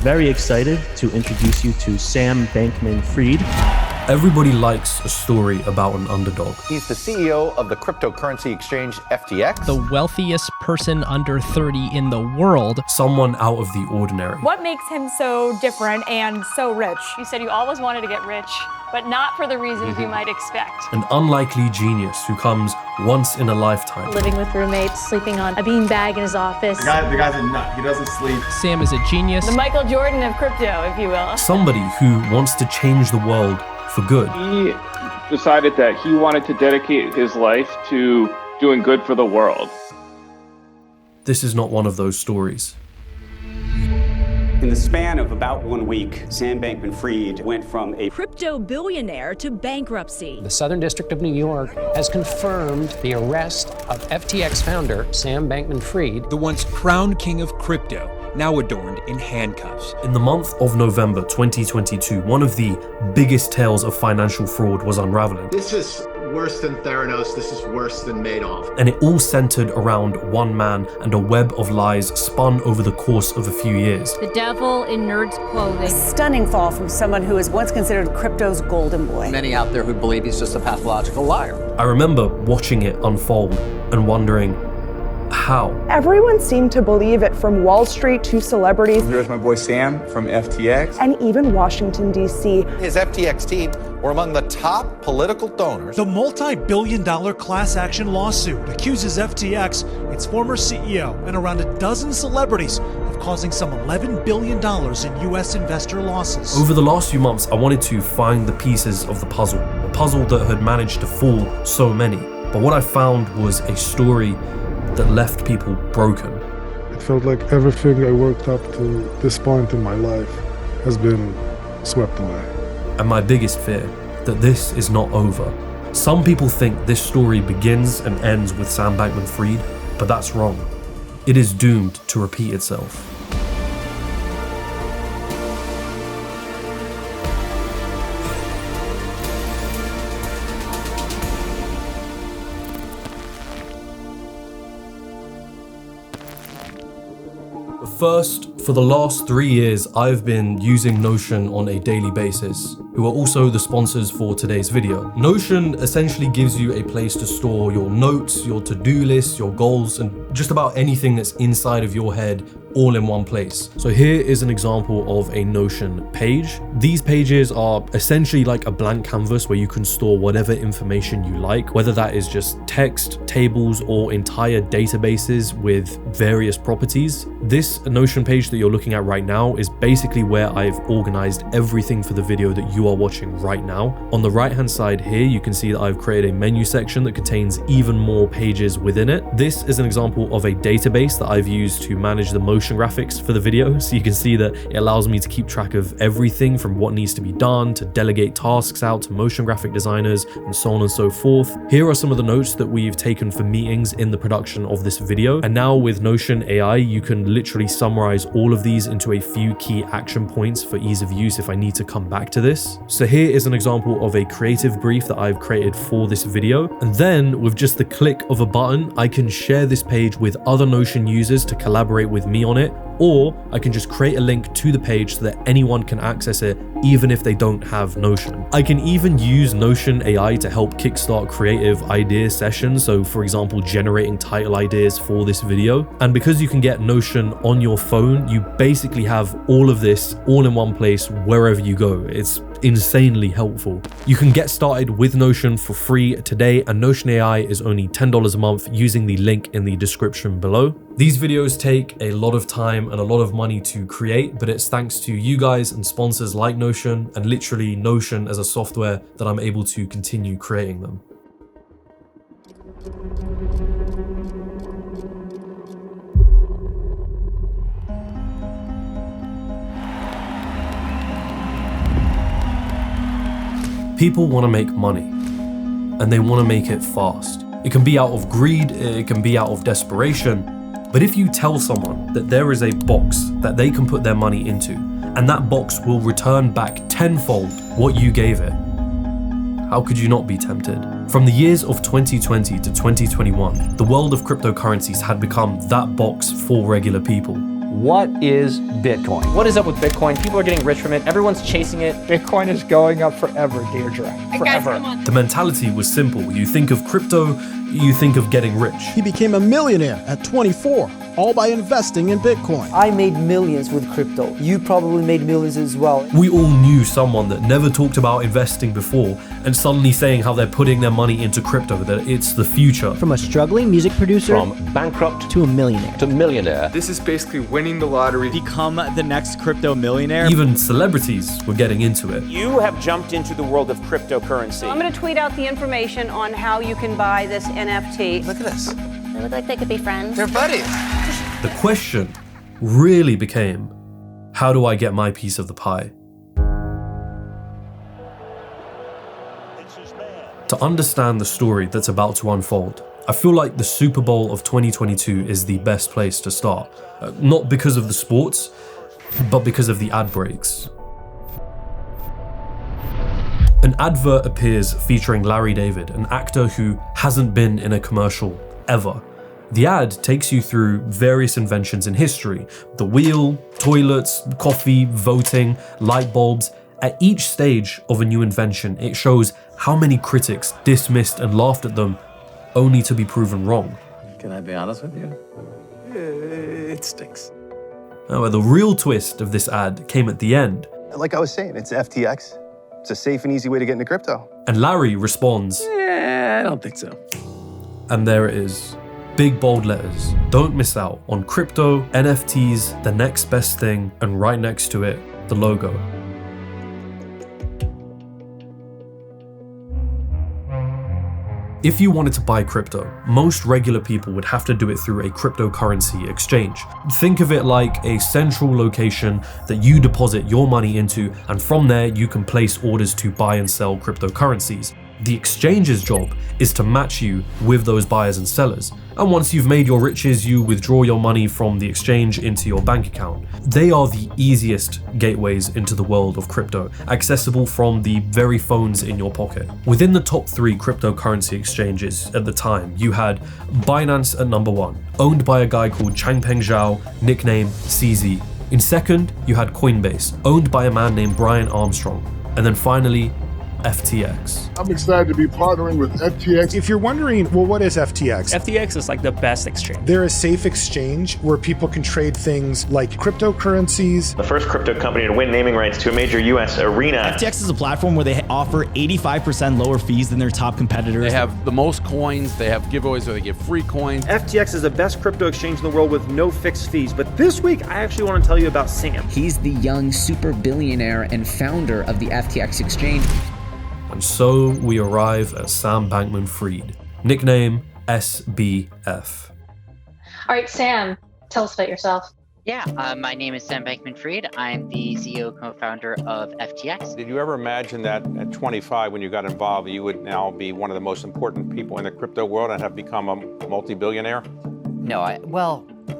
very excited to introduce you to Sam Bankman-Fried. Everybody likes a story about an underdog. He's the CEO of the cryptocurrency exchange FTX. The wealthiest person under 30 in the world. Someone out of the ordinary. What makes him so different and so rich? You said you always wanted to get rich, but not for the reasons you might expect. An unlikely genius who comes once in a lifetime. Living with roommates, sleeping on a beanbag in his office. The guy's a nut. He doesn't sleep. Sam is a genius. The Michael Jordan of crypto, if you will. Somebody who wants to change the world for good. He decided that he wanted to dedicate his life to doing good for the world. This is not one of those stories. In the span of about 1 week, Sam Bankman-Fried went from a crypto billionaire to bankruptcy. The Southern District of New York has confirmed the arrest of FTX founder Sam Bankman-Fried, the once crowned king of crypto, now adorned in handcuffs. In the month of November 2022, one of the biggest tales of financial fraud was unraveling. This is worse than Theranos, this is worse than Madoff. And it all centered around one man and a web of lies spun over the course of a few years. The devil in nerd's clothing. A stunning fall from someone who was once considered crypto's golden boy. Many out there who believe he's just a pathological liar. I remember watching it unfold and wondering, how? Everyone seemed to believe it, from Wall Street to celebrities. Here's my boy Sam from FTX. And even Washington, D.C. His FTX team were among the top political donors. The multi-billion-dollar class action lawsuit accuses FTX, its former CEO, and around a dozen celebrities of causing some $11 billion in U.S. investor losses. Over the last few months, I wanted to find the pieces of the puzzle, a puzzle that had managed to fool so many. But what I found was a story that left people broken. It felt like everything I worked up to this point in my life has been swept away. And my biggest fear, that this is not over. Some people think this story begins and ends with Sam Bankman-Fried, but that's wrong. It is doomed to repeat itself. First, for the last 3 years, I've been using Notion on a daily basis, who are also the sponsors for today's video. Notion essentially gives you a place to store your notes, your to-do lists, your goals, and just about anything that's inside of your head all in one place. So here is an example of a Notion page. These pages are essentially like a blank canvas where you can store whatever information you like, whether that is just text, tables, or entire databases with various properties. This Notion page that you're looking at right now is basically where I've organized everything for the video that you are watching right now. On the right hand side here, you can see that I've created a menu section that contains even more pages within it. This is an example of a database that I've used to manage the motion graphics for the video, so you can see that it allows me to keep track of everything from what needs to be done, to delegate tasks out to motion graphic designers, and so on and so forth. Here are some of the notes that we've taken for meetings in the production of this video, and now with Notion AI you can literally summarize all of these into a few key action points for ease of use if I need to come back to this. So here is an example of a creative brief that I've created for this video, and then with just the click of a button I can share this page with other Notion users to collaborate with me on it, or I can just create a link to the page so that anyone can access it even if they don't have Notion. I can even use Notion AI to help kickstart creative idea sessions, so for example generating title ideas for this video. And because you can get Notion on your phone, you basically have all of this all in one place wherever you go. It's insanely helpful. You can get started with Notion for free today, and Notion AI is only $10 a month using the link in the description below. These videos take a lot of time and a lot of money to create, but it's thanks to you guys and sponsors like Notion, and literally Notion as a software, that I'm able to continue creating them. People want to make money, and they want to make it fast. It can be out of greed, it can be out of desperation, but if you tell someone that there is a box that they can put their money into, and that box will return back tenfold what you gave it, how could you not be tempted? From the years of 2020 to 2021, the world of cryptocurrencies had become that box for regular people. What is Bitcoin? What is up with Bitcoin? People are getting rich from it. Everyone's chasing it. Bitcoin is going up forever, Deirdre. Forever. The mentality was simple. You think of crypto, you think of getting rich. He became a millionaire at 24, all by investing in Bitcoin. I made millions with crypto. You probably made millions as well. We all knew someone that never talked about investing before and suddenly saying how they're putting their money into crypto, that it's the future. From a struggling music producer From bankrupt to a millionaire. to millionaire. This is basically winning the lottery. Become the next crypto millionaire. Even celebrities were getting into it. You have jumped into the world of cryptocurrency. I'm going to tweet out the information on how you can buy this NFT. Look at this. They look like they could be friends. They're buddies. The question really became, how do I get my piece of the pie? To understand the story that's about to unfold, I feel like the Super Bowl of 2022 is the best place to start. Not because of the sports, but because of the ad breaks. An advert appears featuring Larry David, an actor who hasn't been in a commercial ever. The ad takes you through various inventions in history: the wheel, toilets, coffee, voting, light bulbs. At each stage of a new invention, it shows how many critics dismissed and laughed at them, only to be proven wrong. Can I be honest with you? It stinks. However, the real twist of this ad came at the end. Like I was saying, it's FTX. It's a safe and easy way to get into crypto. And Larry responds, I don't think so. And there it is. Big bold letters. Don't miss out on crypto, NFTs, the next best thing, and right next to it, the logo. If you wanted to buy crypto, most regular people would have to do it through a cryptocurrency exchange. Think of it like a central location that you deposit your money into, and from there you can place orders to buy and sell cryptocurrencies. The exchange's job is to match you with those buyers and sellers. And once you've made your riches, you withdraw your money from the exchange into your bank account. They are the easiest gateways into the world of crypto, accessible from the very phones in your pocket. Within the top 3 cryptocurrency exchanges at the time, you had Binance at number 1, owned by a guy called Changpeng Zhao, nickname CZ. In second, you had Coinbase, owned by a man named Brian Armstrong. And then finally, FTX. I'm excited to be partnering with FTX. If you're wondering, well, what is FTX? FTX is like the best exchange. They're a safe exchange where people can trade things like cryptocurrencies. The first crypto company to win naming rights to a major US arena. FTX is a platform where they offer 85% lower fees than their top competitors. They have the most coins, they have giveaways where they give free coins. FTX is the best crypto exchange in the world with no fixed fees. But this week, I actually want to tell you about Sam. He's the young super billionaire and founder of the FTX exchange. And so we arrive at Sam Bankman-Fried, nickname SBF. All right, Sam, tell us about yourself. Yeah, my name is Sam Bankman-Fried. I'm the CEO co-founder of FTX. Did you ever imagine that at 25, when you got involved, you would now be one of the most important people in the crypto world and have become a multi-billionaire?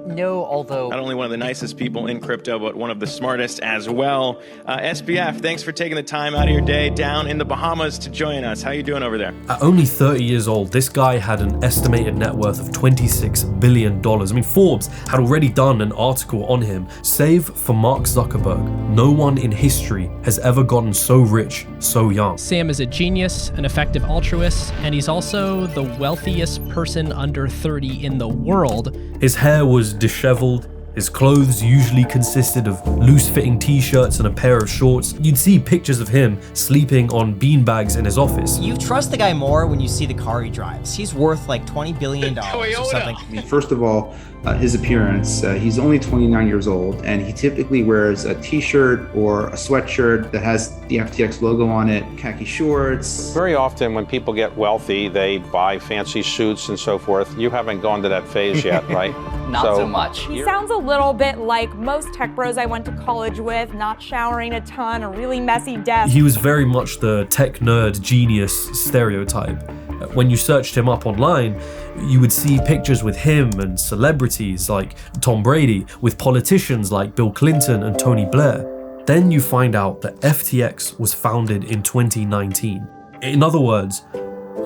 No, although... Not only one of the nicest people in crypto, but one of the smartest as well. SBF, thanks for taking the time out of your day down in the Bahamas to join us. How you doing over there? At only 30 years old, this guy had an estimated net worth of $26 billion. I mean, Forbes had already done an article on him. Save for Mark Zuckerberg, no one in history has ever gotten so rich so young. Sam is a genius, an effective altruist, and he's also the wealthiest person under 30 in the world. His hair was disheveled. His clothes usually consisted of loose-fitting t-shirts and a pair of shorts. You'd see pictures of him sleeping on beanbags in his office. You trust the guy more when you see the car he drives. He's worth like $20 billion or something. First of all, his appearance. He's only 29 years old, and he typically wears a t-shirt or a sweatshirt that has the FTX logo on it, khaki shorts. Very often when people get wealthy, they buy fancy suits and so forth. You haven't gone to that phase yet, right? Not so much. He sounds a little bit like most tech bros I went to college with, not showering a ton, a really messy desk. He was very much the tech nerd genius stereotype. When you searched him up online, you would see pictures with him and celebrities like Tom Brady, with politicians like Bill Clinton and Tony Blair. Then you find out that FTX was founded in 2019. In other words,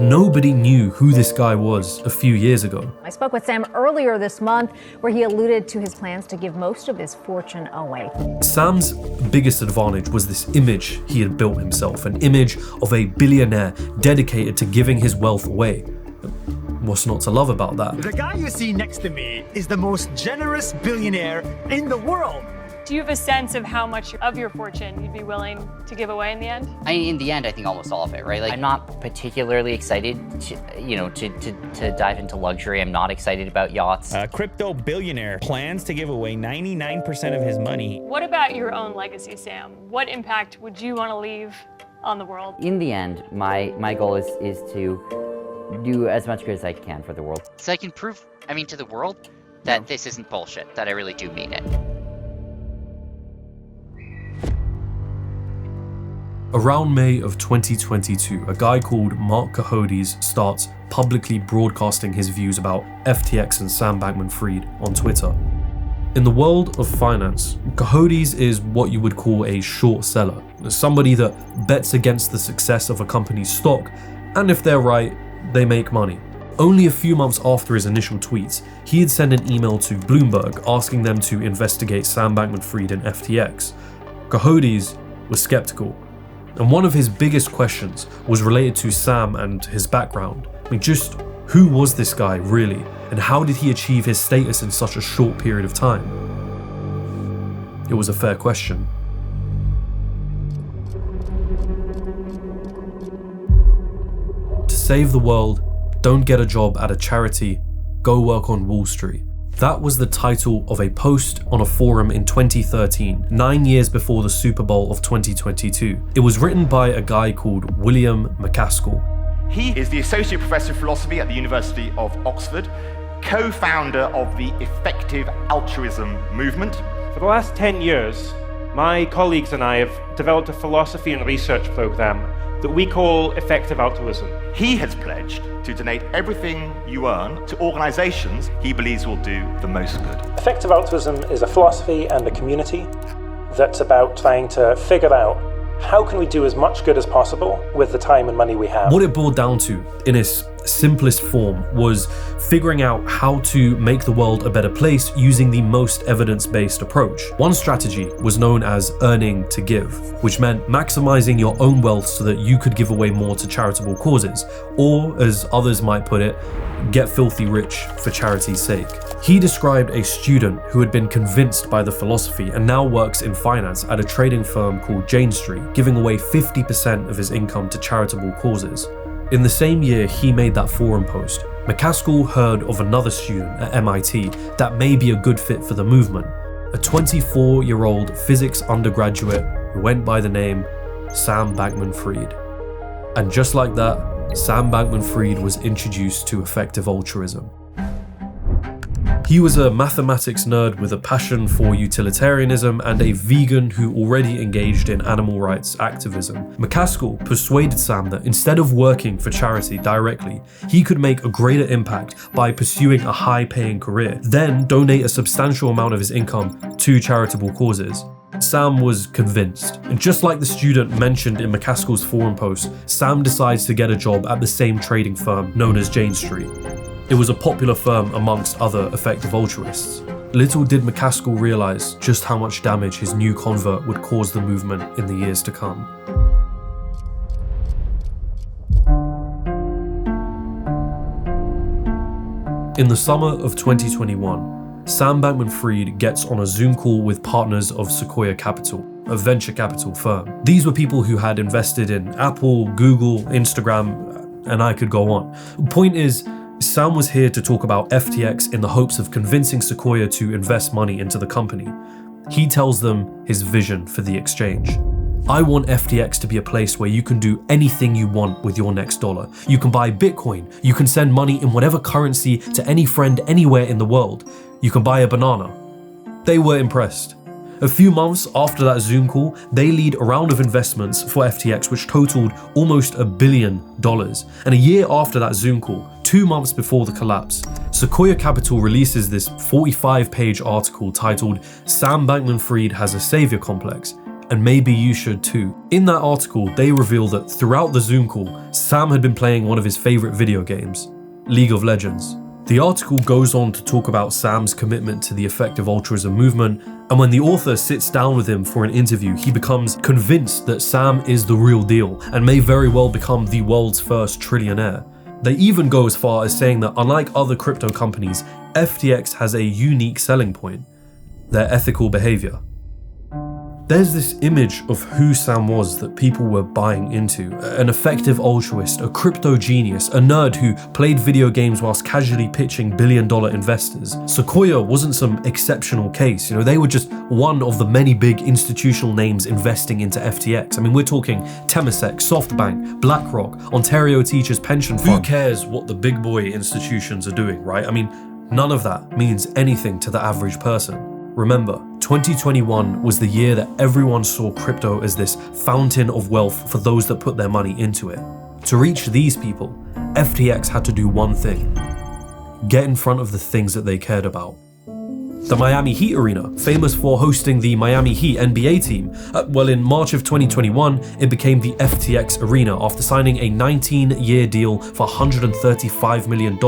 nobody knew who this guy was a few years ago. I spoke with Sam earlier this month where he alluded to his plans to give most of his fortune away. Sam's biggest advantage was this image he had built himself, an image of a billionaire dedicated to giving his wealth away. What's not to love about that? The guy you see next to me is the most generous billionaire in the world. Do you have a sense of how much of your fortune you'd be willing to give away in the end? In the end, I think almost all of it, right? Like, I'm not particularly excited to dive into luxury. I'm not excited about yachts. A crypto billionaire plans to give away 99% of his money. What about your own legacy, Sam? What impact would you want to leave on the world? In the end, my goal is to do as much good as I can for the world. So I can prove, to the world that this isn't bullshit, that I really do mean it. Around May of 2022, a guy called Mark Cohodes starts publicly broadcasting his views about FTX and Sam Bankman-Fried on Twitter. In the world of finance, Cohodes is what you would call a short seller, somebody that bets against the success of a company's stock, and if they're right, they make money. Only a few months after his initial tweets, he had sent an email to Bloomberg asking them to investigate Sam Bankman-Fried and FTX. Cohodes was skeptical. And one of his biggest questions was related to Sam and his background. Just who was this guy really? And how did he achieve his status in such a short period of time? It was a fair question. To save the world, don't get a job at a charity, go work on Wall Street. That was the title of a post on a forum in 2013, 9 years before the Super Bowl of 2022. It was written by a guy called William McCaskill. He is the Associate Professor of Philosophy at the University of Oxford, co-founder of the Effective Altruism movement. For the last 10 years, my colleagues and I have developed a philosophy and research program that we call Effective Altruism. He has pledged to donate everything you earn to organizations he believes will do the most good. Effective Altruism is a philosophy and a community that's about trying to figure out how can we do as much good as possible with the time and money we have. What it boiled down to, in its simplest form, was figuring out how to make the world a better place using the most evidence-based approach. One strategy was known as earning to give, which meant maximizing your own wealth so that you could give away more to charitable causes, or as others might put it, get filthy rich for charity's sake. He described a student who had been convinced by the philosophy and now works in finance at a trading firm called Jane Street, giving away 50% of his income to charitable causes. In the same year he made that forum post, McCaskill heard of another student at MIT that may be a good fit for the movement, a 24-year-old physics undergraduate who went by the name Sam Bankman-Fried. And just like that, Sam Bankman-Fried was introduced to effective altruism. He was a mathematics nerd with a passion for utilitarianism and a vegan who already engaged in animal rights activism. McCaskill persuaded Sam that instead of working for charity directly, he could make a greater impact by pursuing a high-paying career, then donate a substantial amount of his income to charitable causes. Sam was convinced, and just like the student mentioned in McCaskill's forum post, Sam decides to get a job at the same trading firm known as Jane Street. It was a popular firm amongst other effective altruists. Little did McCaskill realize just how much damage his new convert would cause the movement in the years to come. In the summer of 2021, Sam Bankman-Fried gets on a Zoom call with partners of Sequoia Capital, a venture capital firm. These were people who had invested in Apple, Google, Instagram, and I could go on. The point is, Sam was here to talk about FTX in the hopes of convincing Sequoia to invest money into the company. He tells them his vision for the exchange. I want FTX to be a place where you can do anything you want with your next dollar. You can buy Bitcoin, you can send money in whatever currency to any friend anywhere in the world. You can buy a banana. They were impressed. A few months after that Zoom call, they lead a round of investments for FTX which totaled almost $1 billion. And a year after that Zoom call, 2 months before the collapse, Sequoia Capital releases this 45-page article titled "Sam Bankman-Fried has a savior complex," and maybe you should too. In that article, they reveal that throughout the Zoom call, Sam had been playing one of his favorite video games, League of Legends. The article goes on to talk about Sam's commitment to the effective altruism movement, and when the author sits down with him for an interview, he becomes convinced that Sam is the real deal and may very well become the world's first trillionaire. They even go as far as saying that unlike other crypto companies, FTX has a unique selling point: their ethical behavior. There's this image of who Sam was that people were buying into. An effective altruist, a crypto genius, a nerd who played video games whilst casually pitching billion-dollar investors. Sequoia wasn't some exceptional case, they were just one of the many big institutional names investing into FTX. I mean, we're talking Temasek, SoftBank, BlackRock, Ontario Teachers Pension Fund. Who cares what the big boy institutions are doing, right? I mean, none of that means anything to the average person. Remember, 2021 was the year that everyone saw crypto as this fountain of wealth for those that put their money into it. To reach these people, FTX had to do one thing: get in front of the things that they cared about. The Miami Heat Arena, famous for hosting the Miami Heat NBA team, in March of 2021, it became the FTX Arena after signing a 19-year deal for $135 million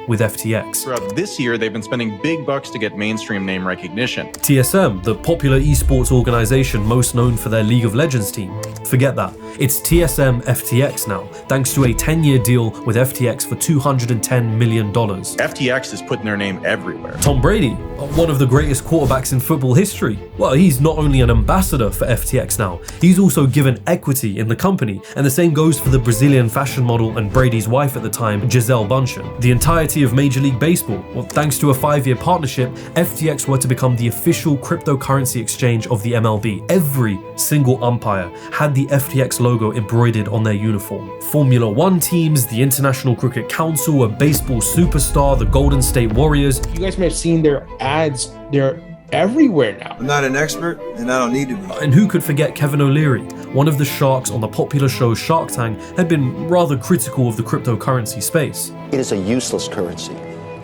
with FTX. Throughout this year, they've been spending big bucks to get mainstream name recognition. TSM, the popular esports organization most known for their League of Legends team. Forget that. It's TSM FTX now, thanks to a 10-year deal with FTX for $210 million. FTX is putting their name everywhere. Tom Brady, one of the greatest quarterbacks in football history. Well, he's not only an ambassador for FTX now, he's also given equity in the company, and the same goes for the Brazilian fashion model and Brady's wife at the time, Gisele Bündchen. The entirety of Major League Baseball, thanks to a 5-year partnership, FTX were to become the official cryptocurrency exchange of the MLB. Every single umpire had the FTX logo embroidered on their uniform. Formula One teams, the International Cricket Council, a baseball superstar, the Golden State Warriors. You guys may have seen their ads, they're everywhere now. I'm not an expert, and I don't need to be. And who could forget Kevin O'Leary? One of the sharks on the popular show Shark Tank had been rather critical of the cryptocurrency space. It is a useless currency.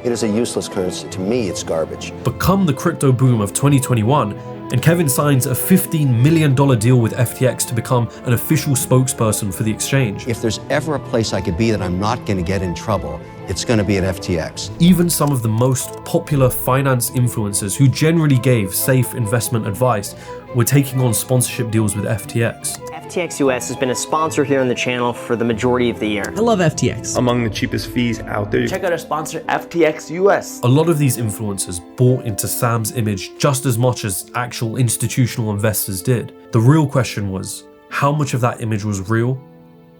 It is a useless currency. To me, it's garbage. But come the crypto boom of 2021, and Kevin signs a $15 million deal with FTX to become an official spokesperson for the exchange. If there's ever a place I could be that I'm not going to get in trouble, it's going to be at FTX. Even some of the most popular finance influencers who generally gave safe investment advice were taking on sponsorship deals with FTX. FTX US has been a sponsor here on the channel for the majority of the year. I love FTX. Among the cheapest fees out there. Check out our sponsor, FTX US. A lot of these influencers bought into Sam's image just as much as actual institutional investors did. The real question was, how much of that image was real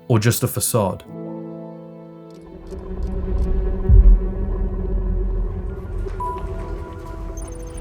or just a facade?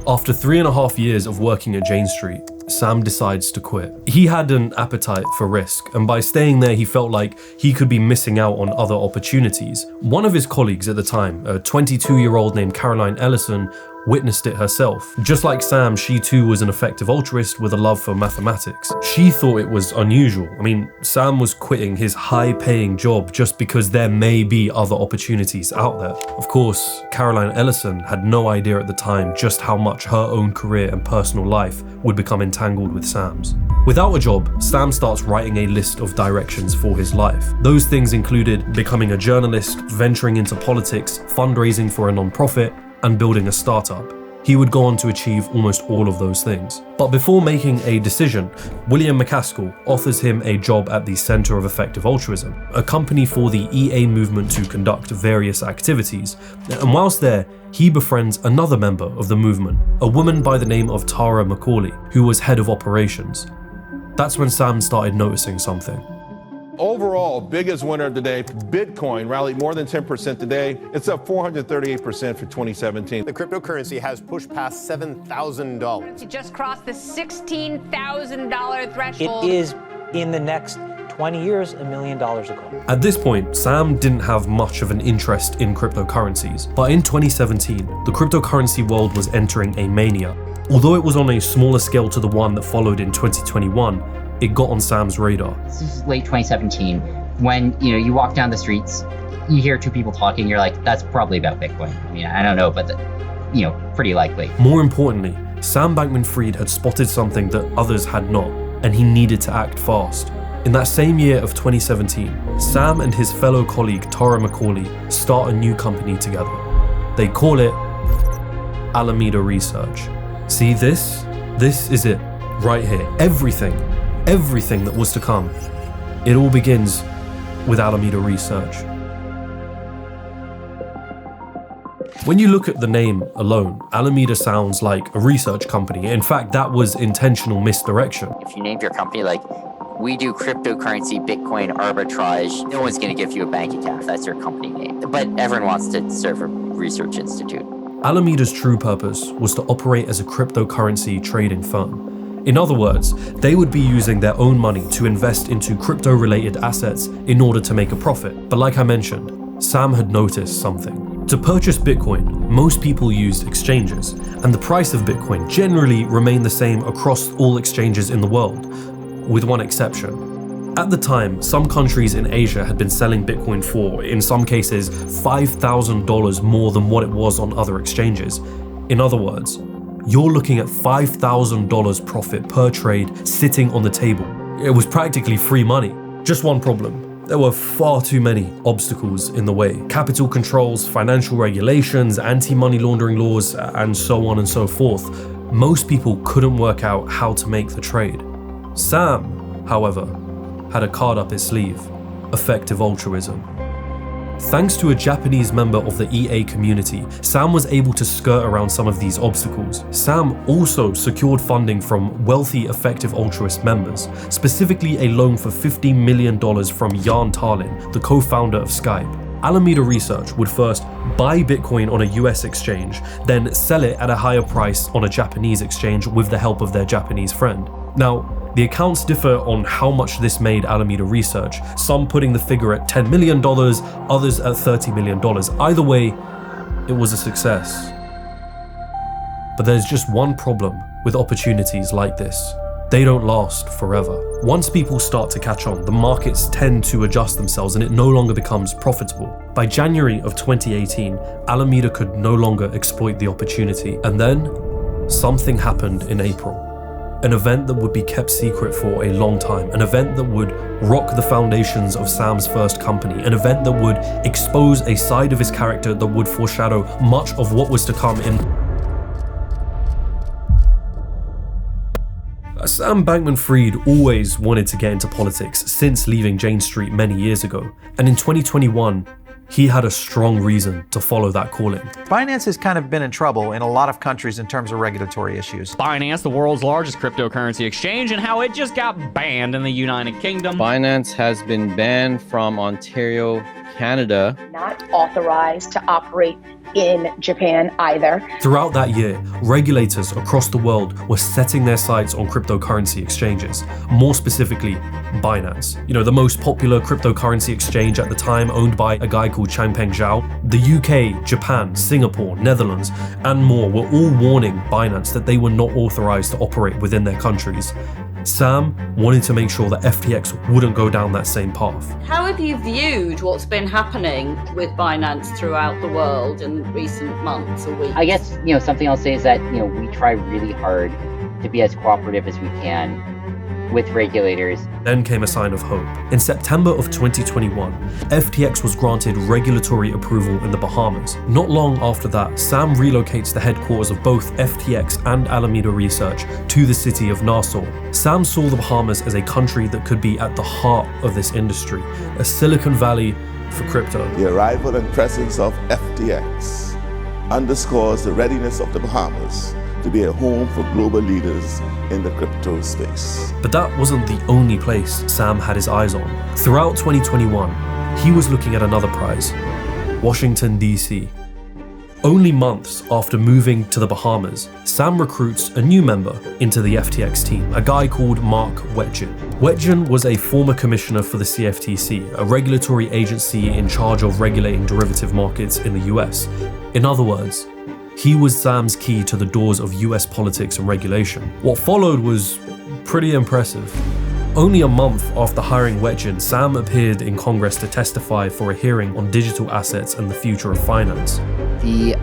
After 3.5 years of working at Jane Street, Sam decides to quit. He had an appetite for risk, and by staying there, he felt like he could be missing out on other opportunities. One of his colleagues at the time, a 22-year-old named Caroline Ellison, witnessed it herself. Just like Sam, she too was an effective altruist with a love for mathematics. She thought it was unusual. I mean, Sam was quitting his high-paying job just because there may be other opportunities out there. Of course, Caroline Ellison had no idea at the time just how much her own career and personal life would become entangled with Sam's. Without a job, Sam starts writing a list of directions for his life. Those things included becoming a journalist, venturing into politics, fundraising for a non-profit, and building a startup. He would go on to achieve almost all of those things. But before making a decision, William McCaskill offers him a job at the Center of Effective Altruism, a company for the EA movement to conduct various activities. And whilst there, he befriends another member of the movement, a woman by the name of Tara McCauley, who was head of operations. That's when Sam started noticing something. Overall, biggest winner today, Bitcoin rallied more than 10% today. It's up 438% for 2017. The cryptocurrency has pushed past $7,000. It just crossed the $16,000 threshold. It is, in the next 20 years, $1 million a coin. At this point, Sam didn't have much of an interest in cryptocurrencies, but in 2017, the cryptocurrency world was entering a mania. Although it was on a smaller scale to the one that followed in 2021, it got on Sam's radar. This is late 2017, when you walk down the streets, you hear two people talking, you're like, that's probably about Bitcoin. I mean, I don't know, but pretty likely. More importantly, Sam Bankman-Fried had spotted something that others had not. and he needed to act fast. In that same year of 2017, Sam and his fellow colleague Tara McCauley start a new company together. They call it Alameda Research. See, this is it, right here. Everything that was to come. It all begins with Alameda Research. When you look at the name alone, Alameda sounds like a research company. In fact, that was intentional misdirection. If you named your company like, we do cryptocurrency, Bitcoin arbitrage, no one's going to give you a bank account if that's your company name. But everyone wants to serve a research institute. Alameda's true purpose was to operate as a cryptocurrency trading firm. In other words, they would be using their own money to invest into crypto-related assets in order to make a profit. But like I mentioned, Sam had noticed something. To purchase Bitcoin, most people used exchanges, and the price of Bitcoin generally remained the same across all exchanges in the world, with one exception. At the time, some countries in Asia had been selling Bitcoin for, in some cases, $5,000 more than what it was on other exchanges. In other words, you're looking at $5,000 profit per trade sitting on the table. It was practically free money. Just one problem. There were far too many obstacles in the way. Capital controls, financial regulations, anti-money laundering laws, and so on and so forth. Most people couldn't work out how to make the trade. Sam, however, had a card up his sleeve: effective altruism. Thanks to a Japanese member of the EA community, Sam was able to skirt around some of these obstacles. Sam also secured funding from wealthy effective altruist members, specifically a loan for $50 million from Jan Tarlin, the co-founder of Skype. Alameda Research would first buy Bitcoin on a US exchange, then sell it at a higher price on a Japanese exchange with the help of their Japanese friend. Now, the accounts differ on how much this made Alameda Research, some putting the figure at $10 million, others at $30 million. Either way, it was a success. But there's just one problem with opportunities like this. They don't last forever. Once people start to catch on, the markets tend to adjust themselves and it no longer becomes profitable. By January of 2018, Alameda could no longer exploit the opportunity. And then, something happened in April. An event that would be kept secret for a long time, an event that would rock the foundations of Sam's first company, an event that would expose a side of his character that would foreshadow much of what was to come in. Sam Bankman-Fried always wanted to get into politics since leaving Jane Street many years ago, and in 2021, he had a strong reason to follow that calling. Binance has kind of been in trouble in a lot of countries in terms of regulatory issues. Binance, the world's largest cryptocurrency exchange, and how it just got banned in the United Kingdom. Binance has been banned from Ontario, Canada. Not authorized to operate in Japan either. Throughout that year, regulators across the world were setting their sights on cryptocurrency exchanges, more specifically Binance. You know, the most popular cryptocurrency exchange at the time, owned by a guy called Changpeng Zhao. The UK, Japan, Singapore, Netherlands, and more were all warning Binance that they were not authorized to operate within their countries. Sam wanted to make sure that FTX wouldn't go down that same path. How have you viewed what's been happening with Binance throughout the world in recent months or weeks? I guess, something I'll say is that, we try really hard to be as cooperative as we can with regulators. Then came a sign of hope. In September of 2021, FTX was granted regulatory approval in the Bahamas. Not long after that, Sam relocates the headquarters of both FTX and Alameda Research to the city of Nassau. Sam saw the Bahamas as a country that could be at the heart of this industry, a Silicon Valley for crypto. The arrival and presence of FTX underscores the readiness of the Bahamas to be a home for global leaders in the crypto space. But that wasn't the only place Sam had his eyes on. Throughout 2021, he was looking at another prize: Washington, D.C. Only months after moving to the Bahamas, Sam recruits a new member into the FTX team, a guy called Mark Wetjen. Wetjen was a former commissioner for the CFTC, a regulatory agency in charge of regulating derivative markets in the US. In other words, he was Sam's key to the doors of US politics and regulation. What followed was pretty impressive. Only a month after hiring Wetjen, Sam appeared in Congress to testify for a hearing on digital assets and the future of finance. The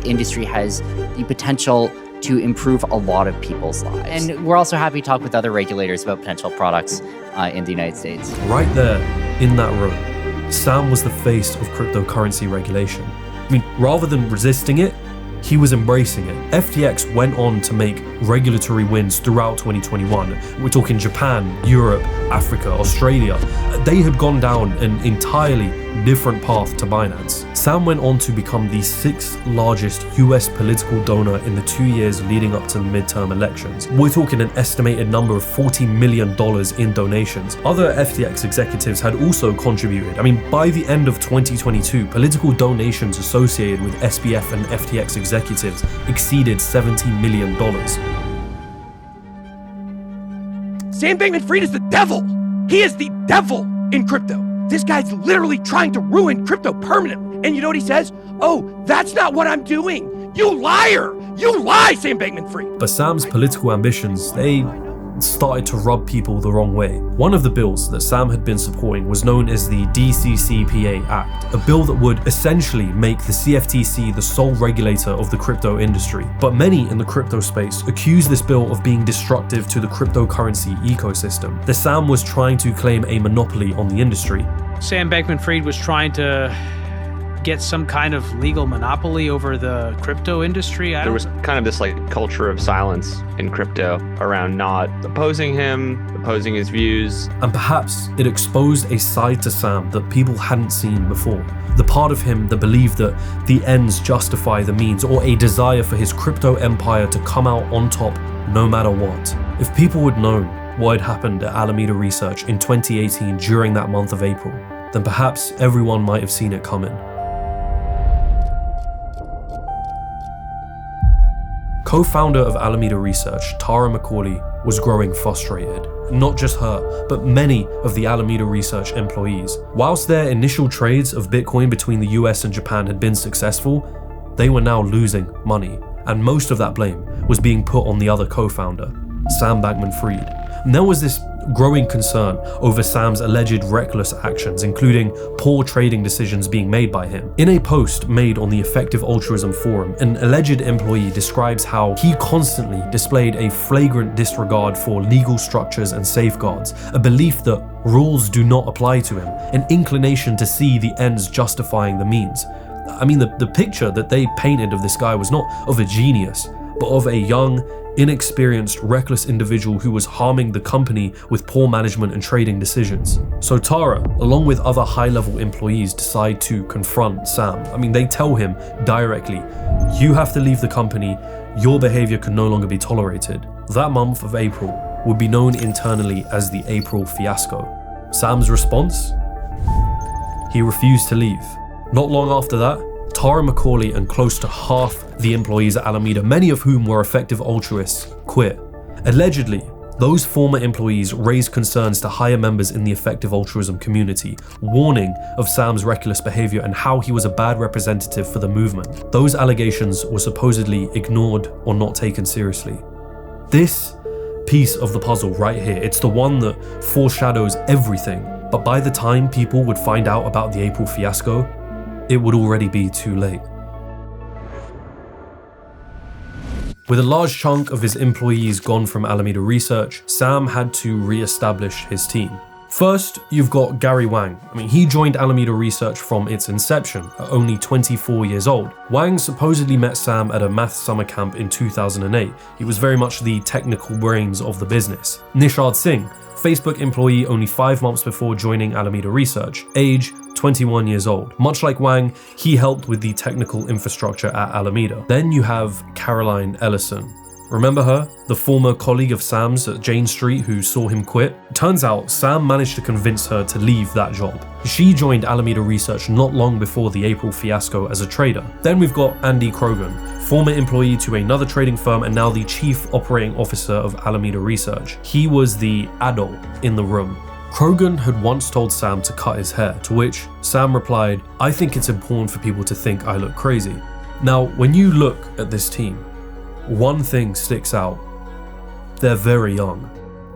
industry has the potential to improve a lot of people's lives. And we're also happy to talk with other regulators about potential products in the United States. Right there, in that room, Sam was the face of cryptocurrency regulation. I mean, rather than resisting it, he was embracing it. FTX went on to make regulatory wins throughout 2021. We're talking Japan, Europe, Africa, Australia. They had gone down an entirely different path to Binance. Sam went on to become the 6th largest US political donor in the 2 years leading up to the midterm elections. We're talking an estimated number of $40 million in donations. Other FTX executives had also contributed. I mean, by the end of 2022, political donations associated with SBF and FTX executives exceeded $70 million. Sam Bankman-Fried is the devil. He is the devil in crypto. This guy's literally trying to ruin crypto permanently. And you know what he says? Oh, that's not what I'm doing. You liar. You lie, Sam Bankman-Fried. But Sam's political ambitions, they started to rub people the wrong way. One of the bills that Sam had been supporting was known as the DCCPA Act, a bill that would essentially make the CFTC the sole regulator of the crypto industry. But many in the crypto space accuse this bill of being destructive to the cryptocurrency ecosystem, that Sam was trying to claim a monopoly on the industry. Sam Bankman-Fried was trying to get some kind of legal monopoly over the crypto industry. There was kind of this like culture of silence in crypto around not opposing him, opposing his views. And perhaps it exposed a side to Sam that people hadn't seen before. The part of him that believed that the ends justify the means, or a desire for his crypto empire to come out on top no matter what. If people had known what had happened at Alameda Research in 2018 during that month of April, then perhaps everyone might have seen it coming. Co-founder of Alameda Research, Tara McCauley, was growing frustrated. Not just her, but many of the Alameda Research employees. Whilst their initial trades of Bitcoin between the US and Japan had been successful, they were now losing money, and most of that blame was being put on the other co-founder, Sam Bankman-Fried. And there was this growing concern over Sam's alleged reckless actions, including poor trading decisions being made by him. In a post made on the Effective Altruism forum, an alleged employee describes how he constantly displayed a flagrant disregard for legal structures and safeguards, a belief that rules do not apply to him, an inclination to see the ends justifying the means. I mean, the picture that they painted of this guy was not of a genius, but of a young, inexperienced, reckless individual who was harming the company with poor management and trading decisions. So Tara, along with other high-level employees, decide to confront Sam. I mean, they tell him directly, you have to leave the company, your behavior can no longer be tolerated. That month of April would be known internally as the April fiasco. Sam's response? He refused to leave. Not long after that, Tara McCauley and close to half the employees at Alameda, many of whom were effective altruists, quit. Allegedly, those former employees raised concerns to higher members in the effective altruism community, warning of Sam's reckless behavior and how he was a bad representative for the movement. Those allegations were supposedly ignored or not taken seriously. This piece of the puzzle right here, it's the one that foreshadows everything, but by the time people would find out about the April fiasco, it would already be too late. With a large chunk of his employees gone from Alameda Research, Sam had to re-establish his team. First, you've got Gary Wang. I mean, he joined Alameda Research from its inception, at only 24 years old. Wang supposedly met Sam at a math summer camp in 2008. He was very much the technical brains of the business. Nishad Singh, Facebook employee only 5 months before joining Alameda Research, age 21 years old. Much like Wang, he helped with the technical infrastructure at Alameda. Then you have Caroline Ellison. Remember her? The former colleague of Sam's at Jane Street who saw him quit? Turns out Sam managed to convince her to leave that job. She joined Alameda Research not long before the April fiasco as a trader. Then we've got Andy Krogan, former employee to another trading firm and now the chief operating officer of Alameda Research. He was the adult in the room. Krogan had once told Sam to cut his hair, to which Sam replied, I think it's important for people to think I look crazy. Now, when you look at this team, one thing sticks out. They're very young.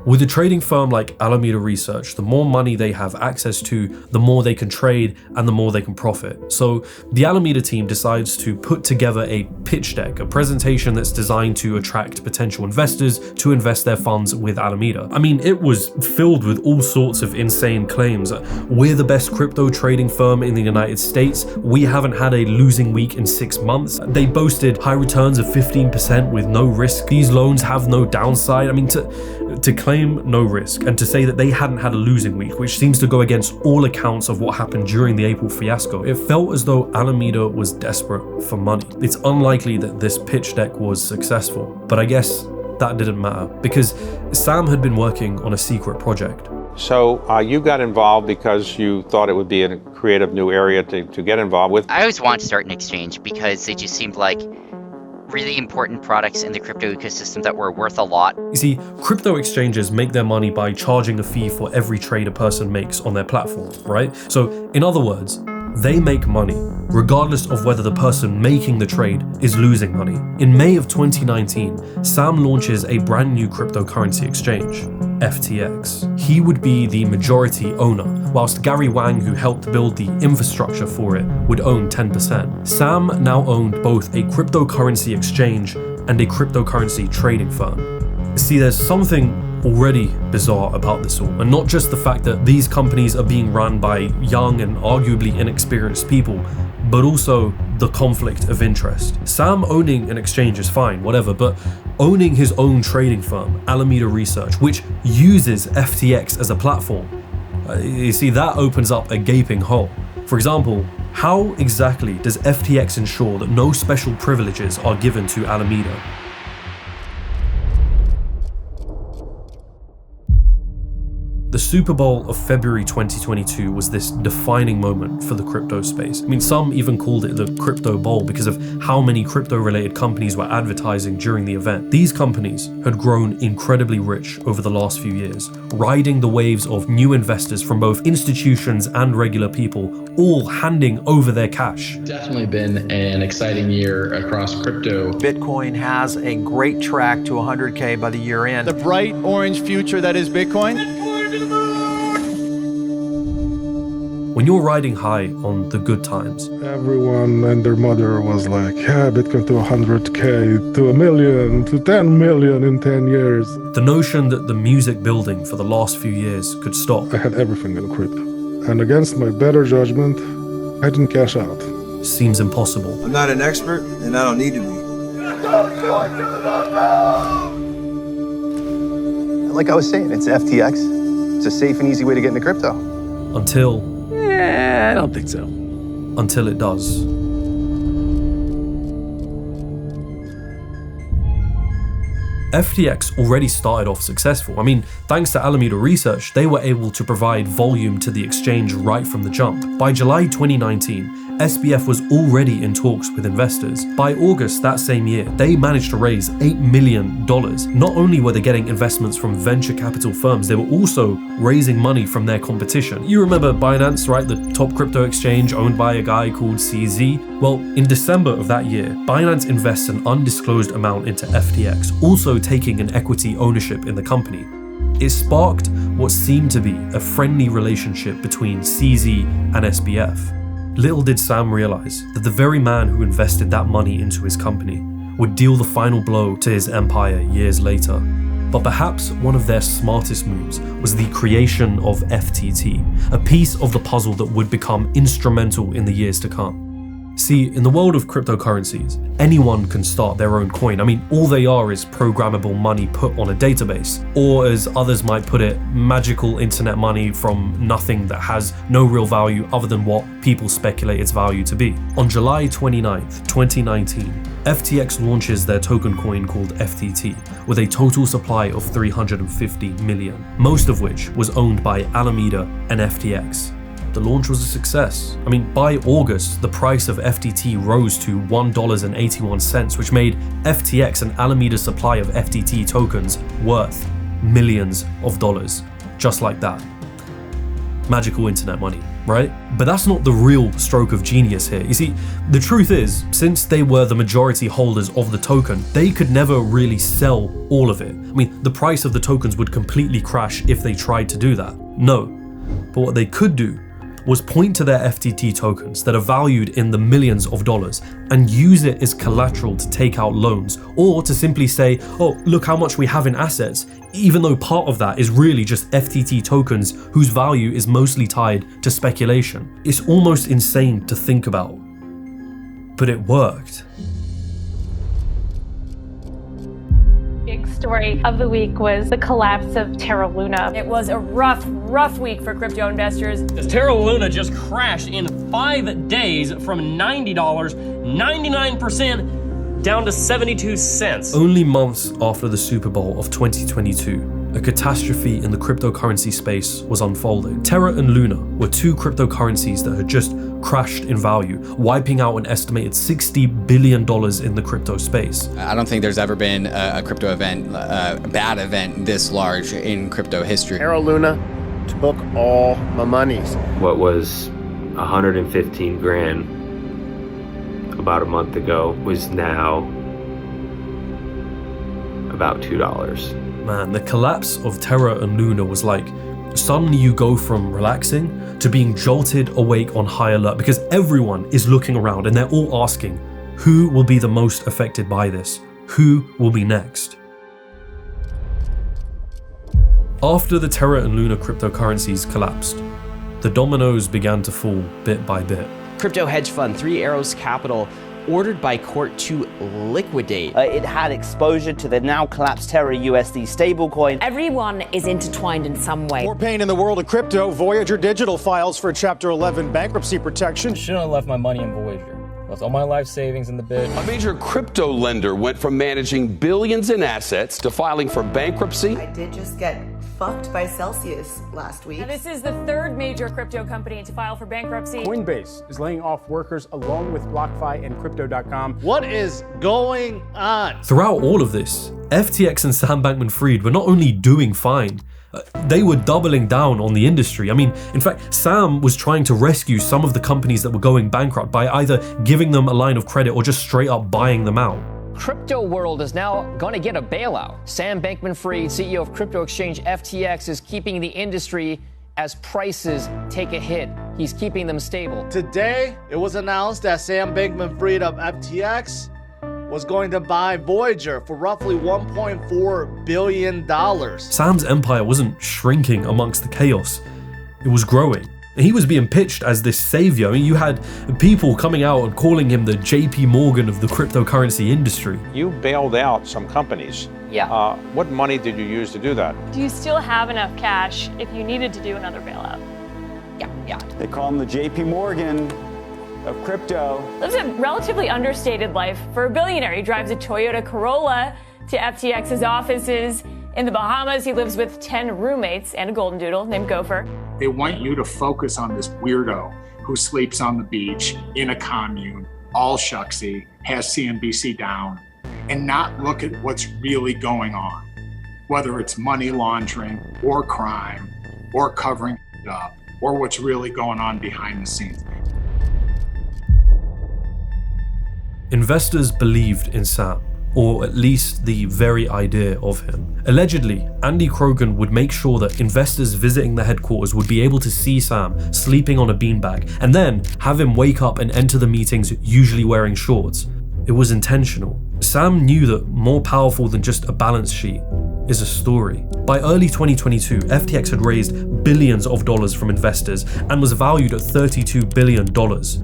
With a trading firm like Alameda Research, the more money they have access to, the more they can trade and the more they can profit. So the Alameda team decides to put together a pitch deck, a presentation that's designed to attract potential investors to invest their funds with Alameda. I mean, it was filled with all sorts of insane claims. We're the best crypto trading firm in the United States. We haven't had a losing week in 6 months. They boasted high returns of 15% with no risk. These loans have no downside. I mean, to claim no risk and to say that they hadn't had a losing week, which seems to go against all accounts of what happened during the April fiasco. It felt as though Alameda was desperate for money. It's unlikely that this pitch deck was successful, but I guess that didn't matter because Sam had been working on a secret project. So you got involved because you thought it would be a creative new area to get involved with? I always wanted to start an exchange because they just seemed like really important products in the crypto ecosystem that were worth a lot. You see, crypto exchanges make their money by charging a fee for every trade a person makes on their platform, right? So in other words, they make money regardless of whether the person making the trade is losing money. In May of 2019, Sam launches a brand new cryptocurrency exchange, FTX. He would be the majority owner, whilst Gary Wang, who helped build the infrastructure for it, would own 10%. Sam now owned both a cryptocurrency exchange and a cryptocurrency trading firm. See, there's something already bizarre about this all, and not just the fact that these companies are being run by young and arguably inexperienced people, but also the conflict of interest. Sam owning an exchange is fine, whatever, but owning his own trading firm, Alameda Research, which uses FTX as a platform, you see, that opens up a gaping hole. For example, how exactly does FTX ensure that no special privileges are given to Alameda? The Super Bowl of February 2022 was this defining moment for the crypto space. I mean, some even called it the Crypto Bowl because of how many crypto-related companies were advertising during the event. These companies had grown incredibly rich over the last few years, riding the waves of new investors from both institutions and regular people, all handing over their cash. Definitely been an exciting year across crypto. Bitcoin has a great track to 100K by the year end. The bright orange future that is Bitcoin. When you're riding high on the good times, everyone and their mother was like, yeah, Bitcoin to 100K, to $1 million, to 10 million in 10 years. The notion that the music building for the last few years could stop. I had everything in crypto. And against my better judgment, I didn't cash out. Seems impossible. I'm not an expert, and I don't need to be. Like I was saying, it's FTX. It's a safe and easy way to get into crypto. Until... I don't think so. Until it does. FTX already started off successful. I mean, thanks to Alameda Research, they were able to provide volume to the exchange right from the jump. By July 2019, SBF was already in talks with investors. By August that same year, they managed to raise $8 million. Not only were they getting investments from venture capital firms, they were also raising money from their competition. You remember Binance, right? The top crypto exchange owned by a guy called CZ? Well, in December of that year, Binance invests an undisclosed amount into FTX, also taking an equity ownership in the company. It sparked what seemed to be a friendly relationship between CZ and SBF. Little did Sam realize that the very man who invested that money into his company would deal the final blow to his empire years later. But perhaps one of their smartest moves was the creation of FTT, a piece of the puzzle that would become instrumental in the years to come. See, in the world of cryptocurrencies, anyone can start their own coin. I mean, all they are is programmable money put on a database, or as others might put it, magical internet money from nothing that has no real value other than what people speculate its value to be. On July 29th, 2019, FTX launches their token coin called FTT, with a total supply of 350 million, most of which was owned by Alameda and FTX. The launch was a success. I mean, by August, the price of FTT rose to $1.81, which made FTX and Alameda's supply of FTT tokens worth millions of dollars. Just like that. Magical internet money. right? But that's not the real stroke of genius here. You see, the truth is, since they were the majority holders of the token, they could never really sell all of it. I mean, the price of the tokens would completely crash if they tried to do that. No. But what they could do was point to their FTT tokens that are valued in the millions of dollars and use it as collateral to take out loans, or to simply say, oh, look how much we have in assets, even though part of that is really just FTT tokens whose value is mostly tied to speculation. It's almost insane to think about, but it worked. Big story of the week was the collapse of Terra Luna. It was a rough week for crypto investors. Terra Luna just crashed in 5 days from $90, 99% down to 72 cents. Only months after the Super Bowl of 2022, a catastrophe in the cryptocurrency space was unfolding. Terra and Luna were two cryptocurrencies that had just crashed in value, wiping out an estimated $60 billion in the crypto space. I don't think there's ever been a crypto event, a bad event this large in crypto history. Terra Luna took all my monies. What was 115 grand about a month ago was now about $2. Man, the collapse of Terra and Luna was like, suddenly you go from relaxing to being jolted awake on high alert, because everyone is looking around and they're all asking, who will be the most affected by this? Who will be next? After the Terra and Luna cryptocurrencies collapsed, the dominoes began to fall bit by bit. Crypto hedge fund Three Arrows Capital ordered by court to liquidate. It had exposure to the now collapsed Terra USD stablecoin. Everyone is intertwined in some way. More pain in the world of crypto. Voyager Digital files for Chapter 11 bankruptcy protection. Shouldn't have left my money in Voyager. Left all my life savings in the bit. A major crypto lender went from managing billions in assets to filing for bankruptcy. I did just get fucked by Celsius last week. Now, this is the third major crypto company to file for bankruptcy. Coinbase is laying off workers along with BlockFi and Crypto.com. What is going on? Throughout all of this, FTX and Sam Bankman-Fried were not only doing fine, they were doubling down on the industry. I mean, in fact, Sam was trying to rescue some of the companies that were going bankrupt by either giving them a line of credit or just straight up buying them out. Crypto world is now going to get a bailout. Sam Bankman-Fried, CEO of crypto exchange FTX, is keeping the industry as prices take a hit. He's keeping them stable. Today, it was announced that Sam Bankman-Fried of FTX was going to buy Voyager for roughly $1.4 billion. Sam's empire wasn't shrinking amongst the chaos, it was growing. And he was being pitched as this savior. I mean, you had people coming out and calling him the JP Morgan of the cryptocurrency industry. You bailed out some companies. Yeah. What money did you use to do that? Do you still have enough cash if you needed to do another bailout? Yeah. They call him the JP Morgan of crypto. Lives a relatively understated life for a billionaire. He drives a Toyota Corolla to FTX's offices in the Bahamas. He lives with 10 roommates and a golden doodle named Gopher. They want you to focus on this weirdo who sleeps on the beach in a commune, all shucksy, has CNBC down, and not look at what's really going on, whether it's money laundering or crime or covering it up or what's really going on behind the scenes. Investors believed in Sam, or at least the very idea of him. Allegedly, Andy Krogan would make sure that investors visiting the headquarters would be able to see Sam sleeping on a beanbag, and then have him wake up and enter the meetings usually wearing shorts. It was intentional. Sam knew that more powerful than just a balance sheet is a story. By early 2022, FTX had raised billions of dollars from investors and was valued at $32 billion.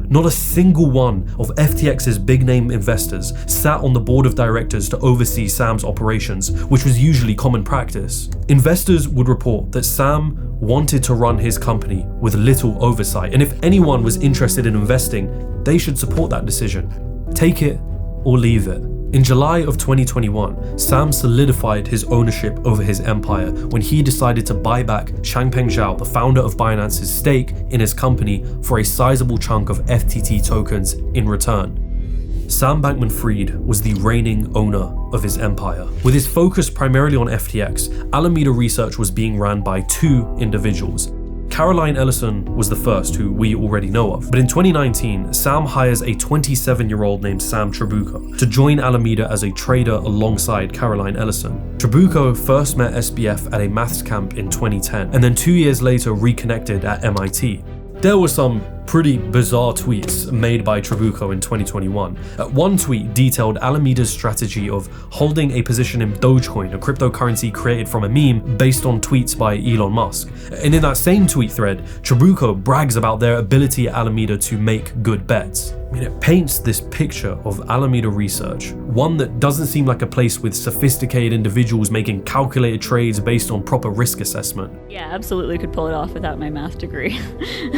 Not a single one of FTX's big name investors sat on the board of directors to oversee Sam's operations, which was usually common practice. Investors would report that Sam wanted to run his company with little oversight, and if anyone was interested in investing, they should support that decision. Take it or leave it. In July of 2021, Sam solidified his ownership over his empire when he decided to buy back Changpeng Zhao, the founder of Binance's stake in his company, for a sizable chunk of FTT tokens in return. Sam Bankman-Fried was the reigning owner of his empire. With his focus primarily on FTX, Alameda Research was being ran by two individuals, Caroline Ellison was the first, who we already know of. But in 2019, Sam hires a 27-year-old named Sam Trabucco to join Alameda as a trader alongside Caroline Ellison. Trabucco first met SBF at a maths camp in 2010, and then 2 years later reconnected at MIT. There were some pretty bizarre tweets made by Trabucco in 2021. One tweet detailed Alameda's strategy of holding a position in Dogecoin, a cryptocurrency created from a meme based on tweets by Elon Musk. And in that same tweet thread, Trabucco brags about their ability at Alameda to make good bets. I mean, it paints this picture of Alameda Research, one that doesn't seem like a place with sophisticated individuals making calculated trades based on proper risk assessment. Yeah, absolutely could pull it off without my math degree.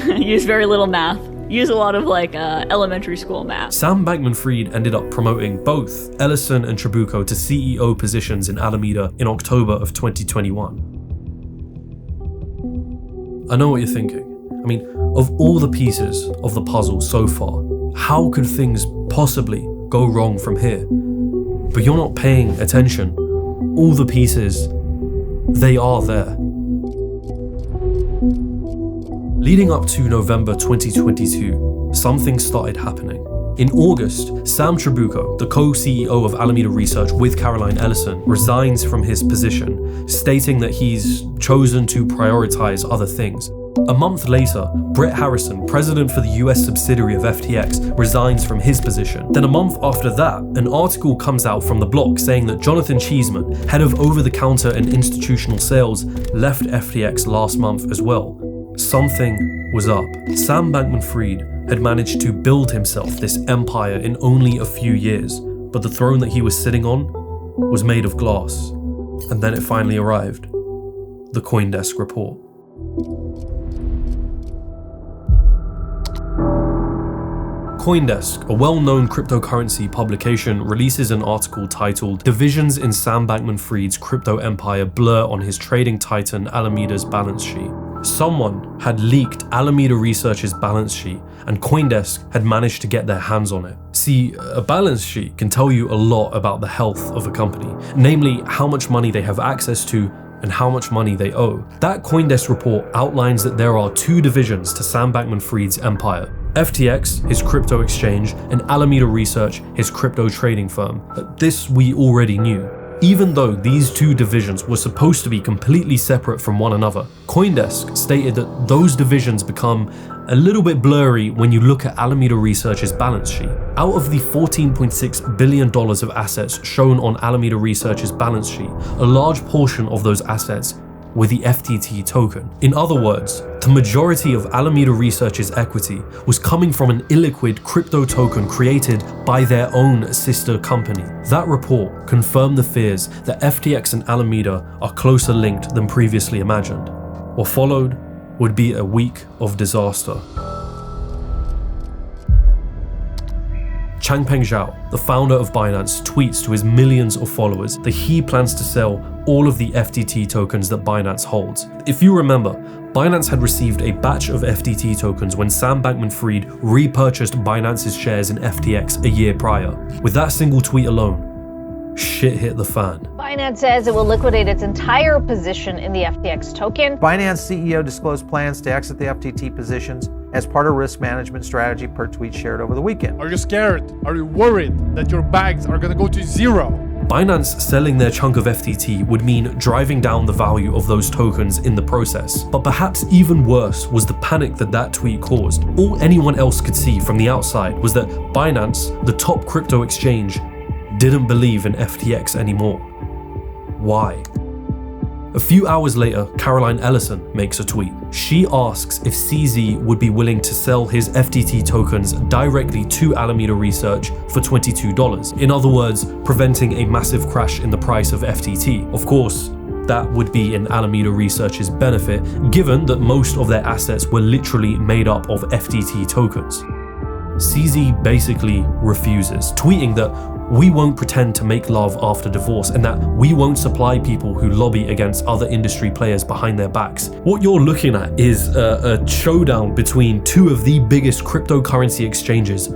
Use very little math. Use a lot of elementary school math. Sam Bankman-Fried ended up promoting both Ellison and Trabucco to CEO positions in Alameda in October of 2021. I know what you're thinking. I mean, of all the pieces of the puzzle so far, how could things possibly go wrong from here? But you're not paying attention. All the pieces, they are there. Leading up to November 2022, something started happening. In August, Sam Trabucco, the co-CEO of Alameda Research with Caroline Ellison, resigns from his position, stating that he's chosen to prioritize other things. A month later, Brett Harrison, president for the US subsidiary of FTX, resigns from his position. Then a month after that, an article comes out from The Block saying that Jonathan Cheeseman, head of over-the-counter and institutional sales, left FTX last month as well. Something was up. Sam Bankman-Fried had managed to build himself this empire in only a few years, but the throne that he was sitting on was made of glass. And then it finally arrived. The CoinDesk report. CoinDesk, a well-known cryptocurrency publication, releases an article titled "Divisions in Sam Bankman-Fried's Crypto Empire Blur on His Trading Titan Alameda's Balance Sheet." Someone had leaked Alameda Research's balance sheet, and CoinDesk had managed to get their hands on it. See, a balance sheet can tell you a lot about the health of a company, namely how much money they have access to and how much money they owe. That CoinDesk report outlines that there are two divisions to Sam Bankman-Fried's empire: FTX, his crypto exchange, and Alameda Research, his crypto trading firm. This we already knew. Even though these two divisions were supposed to be completely separate from one another, CoinDesk stated that those divisions become a little bit blurry when you look at Alameda Research's balance sheet. Out of the $14.6 billion of assets shown on Alameda Research's balance sheet, a large portion of those assets were the FTT token. In other words, the majority of Alameda Research's equity was coming from an illiquid crypto token created by their own sister company. That report confirmed the fears that FTX and Alameda are closer linked than previously imagined. What followed would be a week of disaster. Changpeng Zhao, the founder of Binance, tweets to his millions of followers that he plans to sell all of the FTT tokens that Binance holds. If you remember, Binance had received a batch of FTT tokens when Sam Bankman-Fried repurchased Binance's shares in FTX a year prior. With that single tweet alone, shit hit the fan. Binance says it will liquidate its entire position in the FTX token. Binance CEO disclosed plans to exit the FTT positions as part of risk management strategy per tweet shared over the weekend. Are you scared? Are you worried that your bags are gonna go to zero? Binance selling their chunk of FTT would mean driving down the value of those tokens in the process. But perhaps even worse was the panic that tweet caused. All anyone else could see from the outside was that Binance, the top crypto exchange, didn't believe in FTX anymore. Why? A few hours later, Caroline Ellison makes a tweet. She asks if CZ would be willing to sell his FTT tokens directly to Alameda Research for $22. In other words, preventing a massive crash in the price of FTT. Of course, that would be in Alameda Research's benefit, given that most of their assets were literally made up of FTT tokens. CZ basically refuses, tweeting that we won't pretend to make love after divorce and that we won't supply people who lobby against other industry players behind their backs. What you're looking at is a showdown between two of the biggest cryptocurrency exchanges,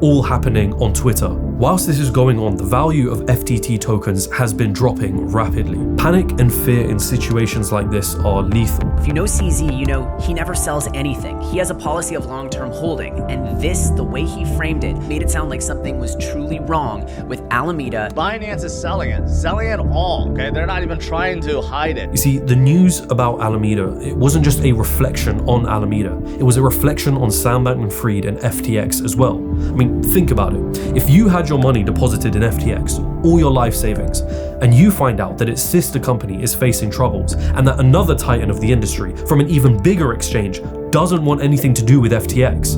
all happening on Twitter. Whilst this is going on, the value of FTT tokens has been dropping rapidly. Panic and fear in situations like this are lethal. If you know CZ, you know he never sells anything. He has a policy of long-term holding, and this, the way he framed it, made it sound like something was truly wrong with Alameda. Binance is selling it all, okay? They're not even trying to hide it. You see, the news about Alameda, it wasn't just a reflection on Alameda, it was a reflection on Sam Bankman-Fried and FTX as well. I mean, think about it. If you had your money deposited in FTX, all your life savings, and you find out that its sister company is facing troubles, and that another titan of the industry from an even bigger exchange doesn't want anything to do with FTX,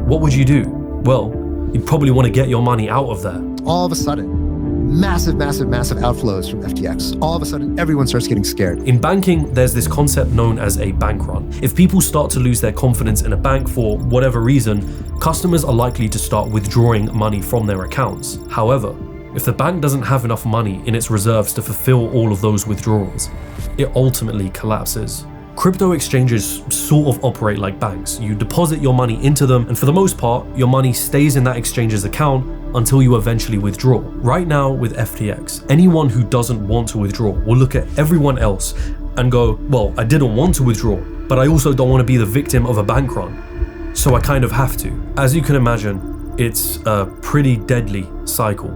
what would you do? Well, you'd probably want to get your money out of there. All of a sudden, massive outflows from FTX. All of a sudden, everyone starts getting scared. In banking, there's this concept known as a bank run. If people start to lose their confidence in a bank for whatever reason, customers are likely to start withdrawing money from their accounts. However, if the bank doesn't have enough money in its reserves to fulfill all of those withdrawals, it ultimately collapses. Crypto exchanges sort of operate like banks. You deposit your money into them, and for the most part, your money stays in that exchange's account until you eventually withdraw. Right now with FTX, anyone who doesn't want to withdraw will look at everyone else and go, well, I didn't want to withdraw, but I also don't want to be the victim of a bank run, so I kind of have to. As you can imagine, it's a pretty deadly cycle,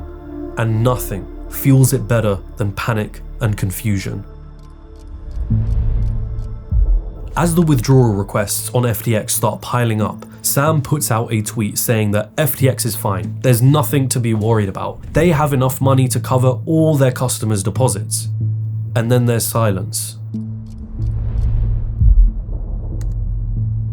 and nothing fuels it better than panic and confusion. As the withdrawal requests on FTX start piling up, Sam puts out a tweet saying that FTX is fine, there's nothing to be worried about. They have enough money to cover all their customers' deposits. And then there's silence.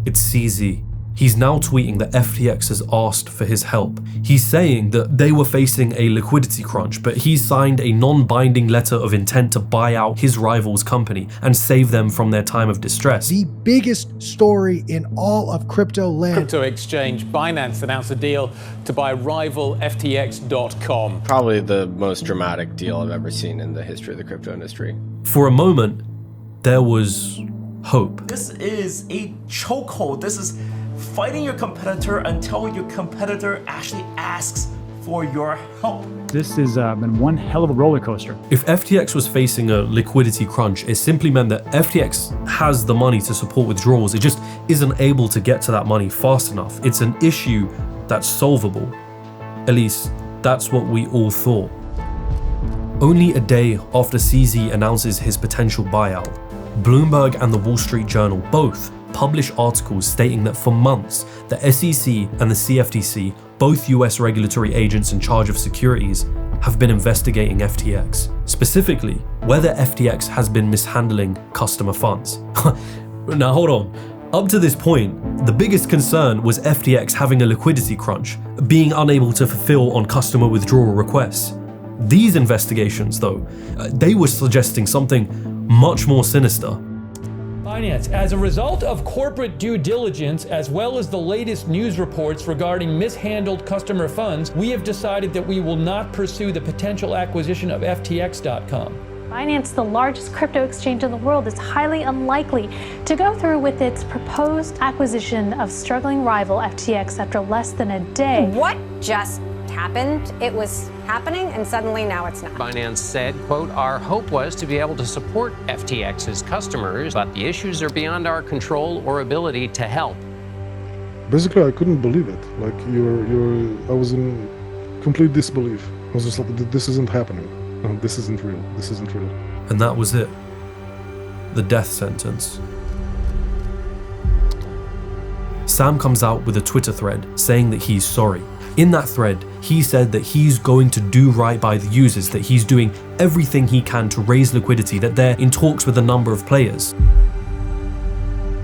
It's CZ. He's now tweeting that FTX has asked for his help. He's saying that they were facing a liquidity crunch, but he signed a non-binding letter of intent to buy out his rival's company and save them from their time of distress. The biggest story in all of crypto land. Crypto exchange Binance announced a deal to buy rival FTX.com. Probably the most dramatic deal I've ever seen in the history of the crypto industry. For a moment, there was hope. This is a chokehold. This is fighting your competitor until your competitor actually asks for your help. This has been one hell of a roller coaster. If FTX was facing a liquidity crunch, it simply meant that FTX has the money to support withdrawals. It just isn't able to get to that money fast enough. It's an issue that's solvable. At least, that's what we all thought. Only a day after CZ announces his potential buyout, Bloomberg and the Wall Street Journal both publish articles stating that for months, the SEC and the CFTC, both US regulatory agents in charge of securities, have been investigating FTX, specifically whether FTX has been mishandling customer funds. Now hold on. Up to this point, the biggest concern was FTX having a liquidity crunch, being unable to fulfill on customer withdrawal requests. These investigations, though, they were suggesting something much more sinister. Finance. As a result of corporate due diligence, as well as the latest news reports regarding mishandled customer funds, we have decided that we will not pursue the potential acquisition of FTX.com. Binance, the largest crypto exchange in the world, is highly unlikely to go through with its proposed acquisition of struggling rival FTX after less than a day. What just happened? It was happening and suddenly now it's not. Binance said, quote, our hope was to be able to support FTX's customers, but the issues are beyond our control or ability to help. Basically, I couldn't believe it. Like, I was in complete disbelief. I was just like, this isn't happening. No, this isn't real. This isn't real. And that was it. The death sentence. Sam comes out with a Twitter thread saying that he's sorry. In that thread, he said that he's going to do right by the users, that he's doing everything he can to raise liquidity, that they're in talks with a number of players.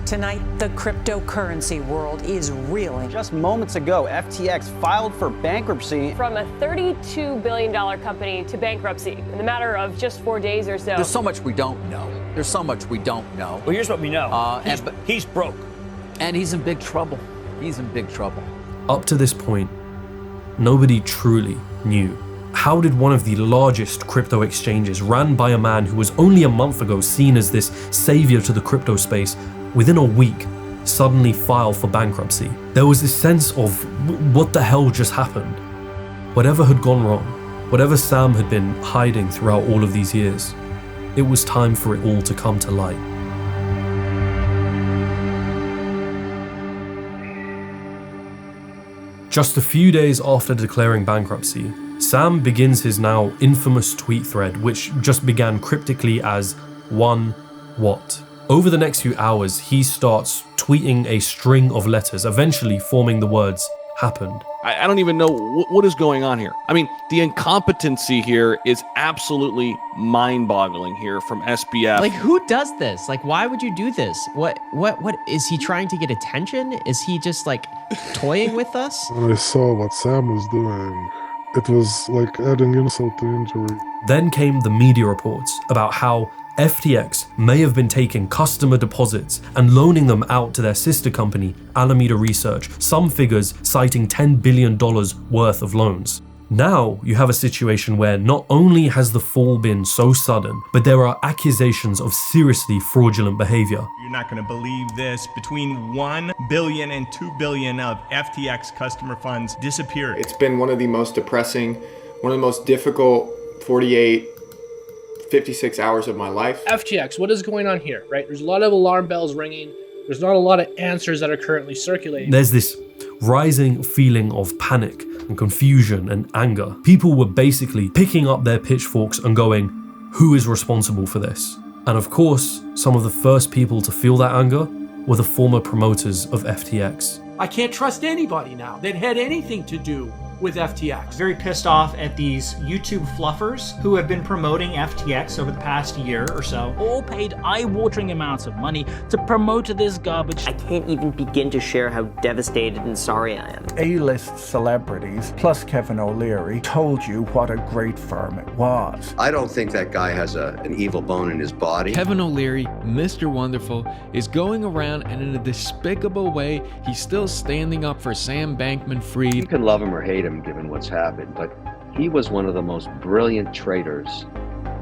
Tonight, the cryptocurrency world is reeling. Just moments ago, FTX filed for bankruptcy. From a $32 billion company to bankruptcy in the matter of just 4 days or so. There's so much we don't know. There's so much we don't know. Well, here's what we know. He's broke. And he's in big trouble. He's in big trouble. Up to this point, nobody truly knew. How did one of the largest crypto exchanges, ran by a man who was only a month ago seen as this savior to the crypto space, within a week suddenly file for bankruptcy? There was this sense of what the hell just happened? Whatever had gone wrong, whatever Sam had been hiding throughout all of these years, it was time for it all to come to light. Just a few days after declaring bankruptcy, Sam begins his now infamous tweet thread, which just began cryptically as "one what?" Over the next few hours, he starts tweeting a string of letters, eventually forming the words "happened." I don't even know what is going on here. I mean, the incompetency here is absolutely mind-boggling here from SBF. Like, who does this? Like, why would you do this? What is he trying to get attention? Is he just like toying with us? When I saw what Sam was doing, it was like adding insult to injury. Then came the media reports about how FTX may have been taking customer deposits and loaning them out to their sister company, Alameda Research, some figures citing $10 billion worth of loans. Now you have a situation where not only has the fall been so sudden, but there are accusations of seriously fraudulent behavior. You're not going to believe this. Between $1 billion and $2 billion of FTX customer funds disappeared. It's been one of the most depressing, one of the most difficult 56 hours of my life. FTX, what is going on here, right? There's a lot of alarm bells ringing. There's not a lot of answers that are currently circulating. There's this rising feeling of panic and confusion and anger. People were basically picking up their pitchforks and going, who is responsible for this? And of course, some of the first people to feel that anger were the former promoters of FTX. I can't trust anybody now that had anything to do with FTX. Very pissed off at these YouTube fluffers who have been promoting FTX over the past year or so. All paid eye-watering amounts of money to promote this garbage. I can't even begin to share how devastated and sorry I am. A-list celebrities, plus Kevin O'Leary, told you what a great firm it was. I don't think that guy has an evil bone in his body. Kevin O'Leary, Mr. Wonderful, is going around and in a despicable way, he's still standing up for Sam Bankman-Fried. You can love him or hate him given what's happened, but he was one of the most brilliant traders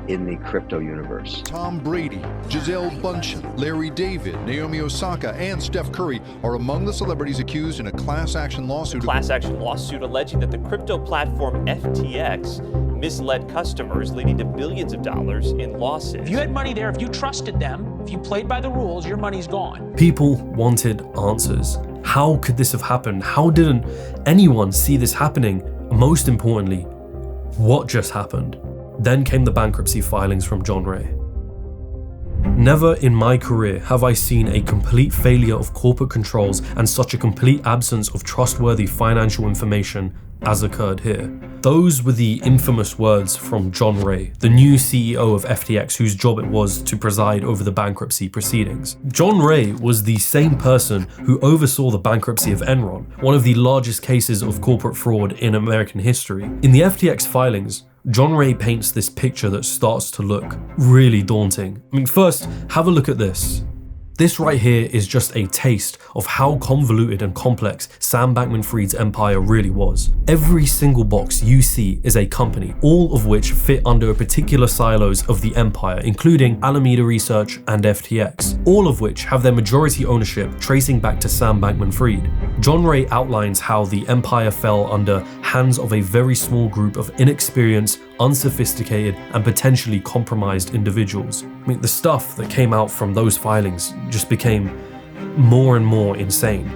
in the crypto universe. Tom Brady, Gisele Bundchen, Larry David, Naomi Osaka, and Steph Curry are among the celebrities accused in a class action lawsuit. Class action lawsuit alleging that the crypto platform FTX misled customers, leading to billions of dollars in losses. If you had money there, if you trusted them, if you played by the rules, your money's gone. People wanted answers. How could this have happened? How didn't anyone see this happening? Most importantly, what just happened? Then came the bankruptcy filings from John Ray. Never in my career have I seen a complete failure of corporate controls and such a complete absence of trustworthy financial information as occurred here. Those were the infamous words from John Ray, the new CEO of FTX, whose job it was to preside over the bankruptcy proceedings. John Ray was the same person who oversaw the bankruptcy of Enron, one of the largest cases of corporate fraud in American history. In the FTX filings, John Ray paints this picture that starts to look really daunting. I mean, first, have a look at this. This right here is just a taste of how convoluted and complex Sam Bankman-Fried's empire really was. Every single box you see is a company, all of which fit under a particular silos of the empire, including Alameda Research and FTX, all of which have their majority ownership tracing back to Sam Bankman-Fried. John Ray outlines how the empire fell under hands of a very small group of inexperienced, unsophisticated, and potentially compromised individuals. I mean, the stuff that came out from those filings just became more and more insane.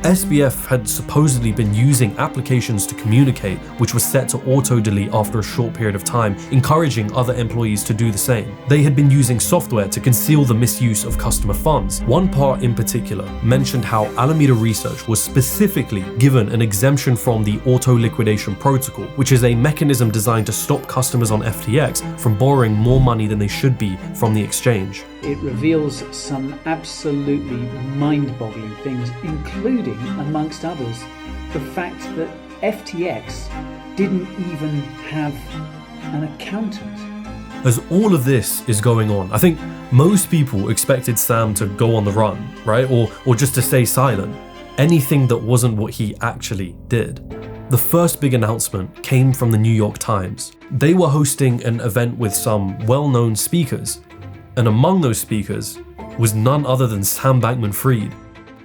SBF had supposedly been using applications to communicate, which was set to auto-delete after a short period of time, encouraging other employees to do the same. They had been using software to conceal the misuse of customer funds. One part in particular mentioned how Alameda Research was specifically given an exemption from the auto-liquidation protocol, which is a mechanism designed to stop customers on FTX from borrowing more money than they should be from the exchange. It reveals some absolutely mind-boggling things, including, amongst others, the fact that FTX didn't even have an accountant. As all of this is going on, I think most people expected Sam to go on the run, right? Or just to stay silent. Anything that wasn't what he actually did. The first big announcement came from the New York Times. They were hosting an event with some well-known speakers. And among those speakers was none other than Sam Bankman-Fried.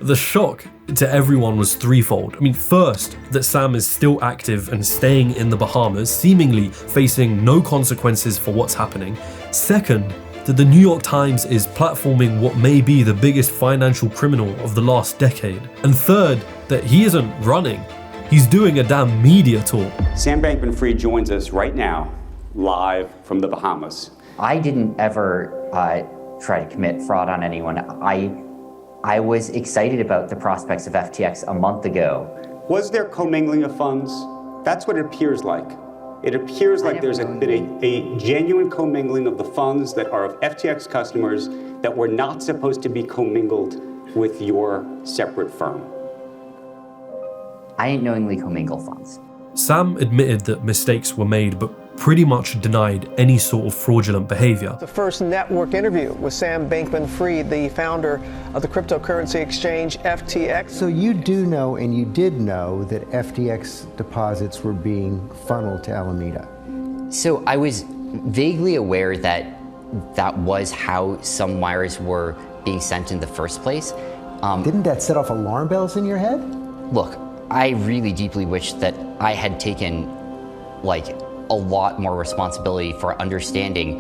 The shock to everyone was threefold. I mean, first, that Sam is still active and staying in the Bahamas, seemingly facing no consequences for what's happening. Second, that the New York Times is platforming what may be the biggest financial criminal of the last decade. And third, that he isn't running, he's doing a damn media tour. Sam Bankman-Fried joins us right now, live from the Bahamas. I didn't ever try to commit fraud on anyone. I was excited about the prospects of FTX a month ago. Was there commingling of funds? That's what it appears like. It appears like there's been a genuine commingling of the funds that are of FTX customers that were not supposed to be commingled with your separate firm. I didn't knowingly commingle funds. Sam admitted that mistakes were made, but pretty much denied any sort of fraudulent behavior. The first network interview with Sam Bankman-Fried, the founder of the cryptocurrency exchange FTX. So you do know, and you did know, that FTX deposits were being funneled to Alameda? So I was vaguely aware that that was how some wires were being sent in the first place. Didn't that set off alarm bells in your head? Look, I really deeply wish that I had taken, a lot more responsibility for understanding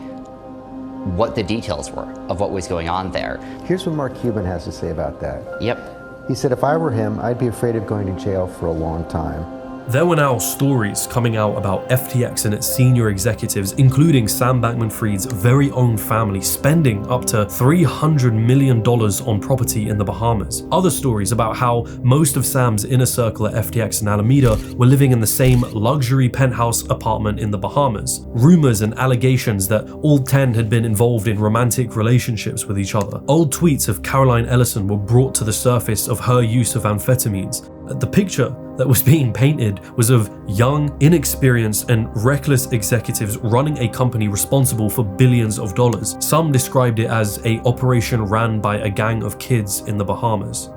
what the details were of what was going on there. Here's what Mark Cuban has to say about that. Yep. He said, if I were him, I'd be afraid of going to jail for a long time. There were now stories coming out about FTX and its senior executives, including Sam Bankman-Fried's very own family, spending up to $300 million on property in the Bahamas. Other stories about how most of Sam's inner circle at FTX and Alameda were living in the same luxury penthouse apartment in the Bahamas. Rumors and allegations that all 10 had been involved in romantic relationships with each other. Old tweets of Caroline Ellison were brought to the surface of her use of amphetamines. The picture that was being painted was of young, inexperienced, and reckless executives running a company responsible for billions of dollars. Some described it as an operation ran by a gang of kids in the Bahamas.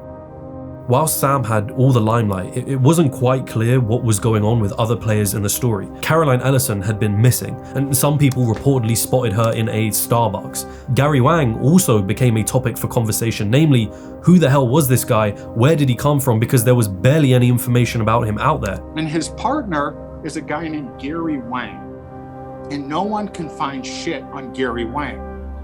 While Sam had all the limelight, it wasn't quite clear what was going on with other players in the story. Caroline Ellison had been missing, and some people reportedly spotted her in a Starbucks. Gary Wang also became a topic for conversation, namely, who the hell was this guy? Where did he come from? Because there was barely any information about him out there. And his partner is a guy named Gary Wang, and no one can find shit on Gary Wang.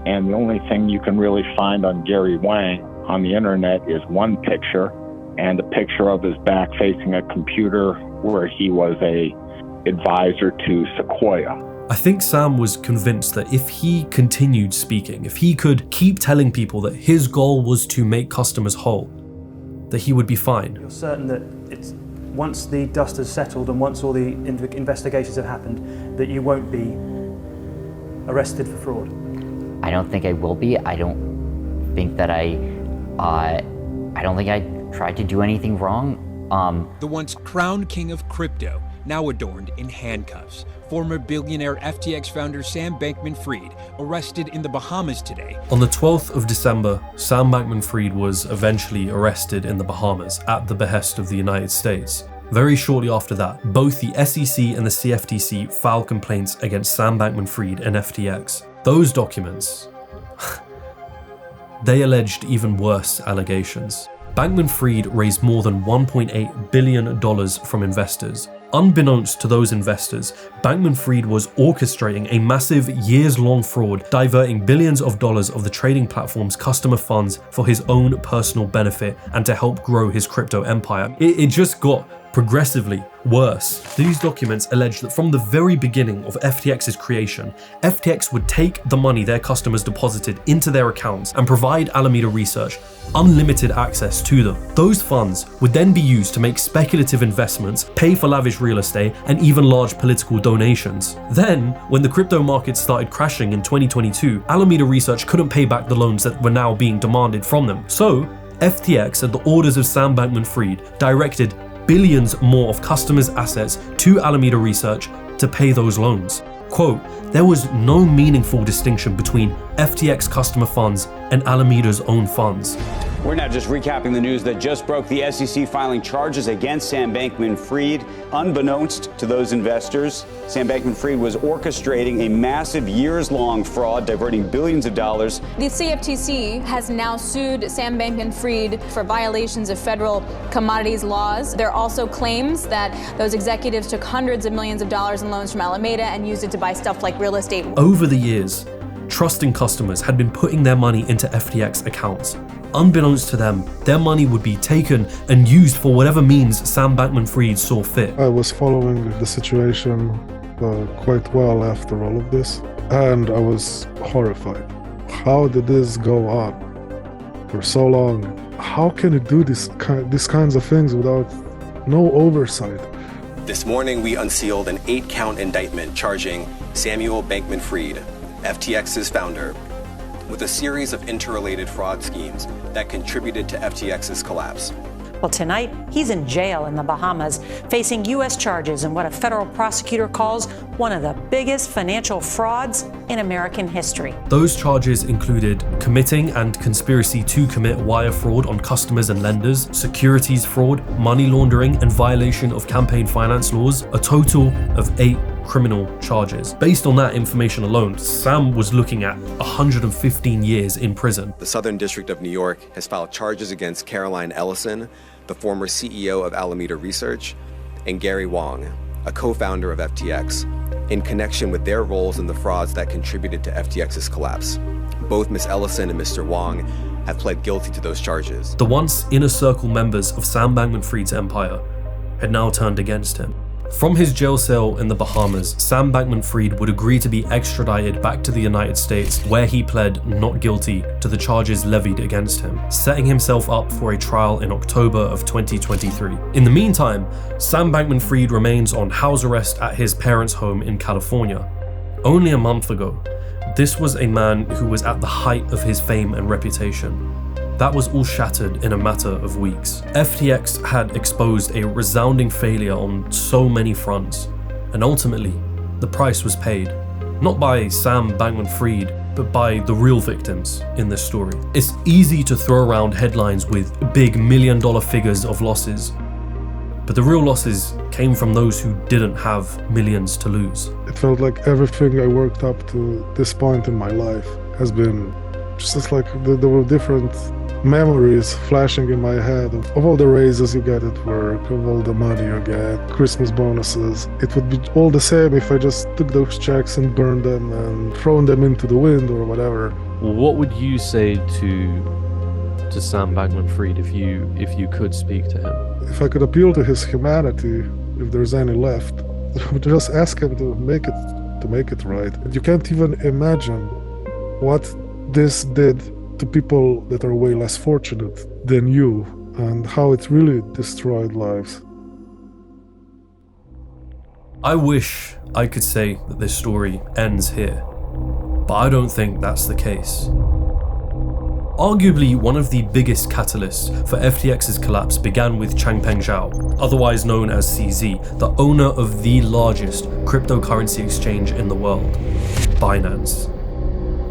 And the only thing you can really find on Gary Wang on the internet is one picture, and a picture of his back facing a computer where he was a advisor to Sequoia. I think Sam was convinced that if he continued speaking, if he could keep telling people that his goal was to make customers whole, that he would be fine. You're certain that it's once the dust has settled and once all the investigations have happened, that you won't be arrested for fraud? I don't think I will be. I don't think that I tried to do anything wrong. The once crowned king of crypto, now adorned in handcuffs. Former billionaire FTX founder Sam Bankman-Fried, arrested in the Bahamas today. On the 12th of December, Sam Bankman-Fried was eventually arrested in the Bahamas at the behest of the United States. Very shortly after that, both the SEC and the CFTC filed complaints against Sam Bankman-Fried and FTX. Those documents, they alleged even worse allegations. Bankman-Fried raised more than $1.8 billion from investors. Unbeknownst to those investors, Bankman-Fried was orchestrating a massive years-long fraud, diverting billions of dollars of the trading platform's customer funds for his own personal benefit and to help grow his crypto empire. It just got progressively worse. These documents allege that from the very beginning of FTX's creation, FTX would take the money their customers deposited into their accounts and provide Alameda Research unlimited access to them. Those funds would then be used to make speculative investments, pay for lavish real estate, and even large political donations. Then, when the crypto market started crashing in 2022, Alameda Research couldn't pay back the loans that were now being demanded from them. So, FTX, at the orders of Sam Bankman-Fried, directed billions more of customers' assets to Alameda Research to pay those loans. Quote, there was no meaningful distinction between FTX customer funds and Alameda's own funds. We're now just recapping the news that just broke. The SEC filing charges against Sam Bankman-Fried. Unbeknownst to those investors, Sam Bankman-Fried was orchestrating a massive years-long fraud, diverting billions of dollars. The CFTC has now sued Sam Bankman-Fried for violations of federal commodities laws. There are also claims that those executives took hundreds of millions of dollars in loans from Alameda and used it to buy stuff like real estate. Over the years, trusting customers had been putting their money into FTX accounts. Unbeknownst to them, their money would be taken and used for whatever means Sam Bankman-Fried saw fit. I was following the situation quite well after all of this, and I was horrified. How did this go on for so long? How can it do these kinds of things without no oversight? This morning, we unsealed an 8-count indictment charging Samuel Bankman-Fried, FTX's founder, with a series of interrelated fraud schemes that contributed to FTX's collapse. Well, tonight, he's in jail in the Bahamas, facing U.S. charges in what a federal prosecutor calls one of the biggest financial frauds in American history. Those charges included committing and conspiracy to commit wire fraud on customers and lenders, securities fraud, money laundering, and violation of campaign finance laws, a total of 8 criminal charges. Based on that information alone, Sam was looking at 115 years in prison. The Southern District of New York has filed charges against Caroline Ellison, the former CEO of Alameda Research, and Gary Wang, a co-founder of FTX, in connection with their roles in the frauds that contributed to FTX's collapse. Both Ms. Ellison and Mr. Wang have pled guilty to those charges. The once inner circle members of Sam Bankman-Fried's empire had now turned against him. From his jail cell in the Bahamas, Sam Bankman-Fried would agree to be extradited back to the United States, where he pled not guilty to the charges levied against him, setting himself up for a trial in October of 2023. In the meantime, Sam Bankman-Fried remains on house arrest at his parents' home in California. Only a month ago, this was a man who was at the height of his fame and reputation. That was all shattered in a matter of weeks. FTX had exposed a resounding failure on so many fronts, and ultimately, the price was paid. Not by Sam Bankman-Fried, but by the real victims in this story. It's easy to throw around headlines with big million-dollar figures of losses, but the real losses came from those who didn't have millions to lose. It felt like everything I worked up to this point in my life has been just like there were different memories flashing in my head of all the raises you get at work, of all the money you get, Christmas bonuses. It would be all the same if I just took those checks and burned them and thrown them into the wind or whatever. What would you say to Sam Bankman-Fried if you could speak to him? If I could appeal to his humanity, if there's any left, I would just ask him to make it right. You can't even imagine what this did to people that are way less fortunate than you, and how it really destroyed lives. I wish I could say that this story ends here, but I don't think that's the case. Arguably, one of the biggest catalysts for FTX's collapse began with Changpeng Zhao, otherwise known as CZ, the owner of the largest cryptocurrency exchange in the world, Binance.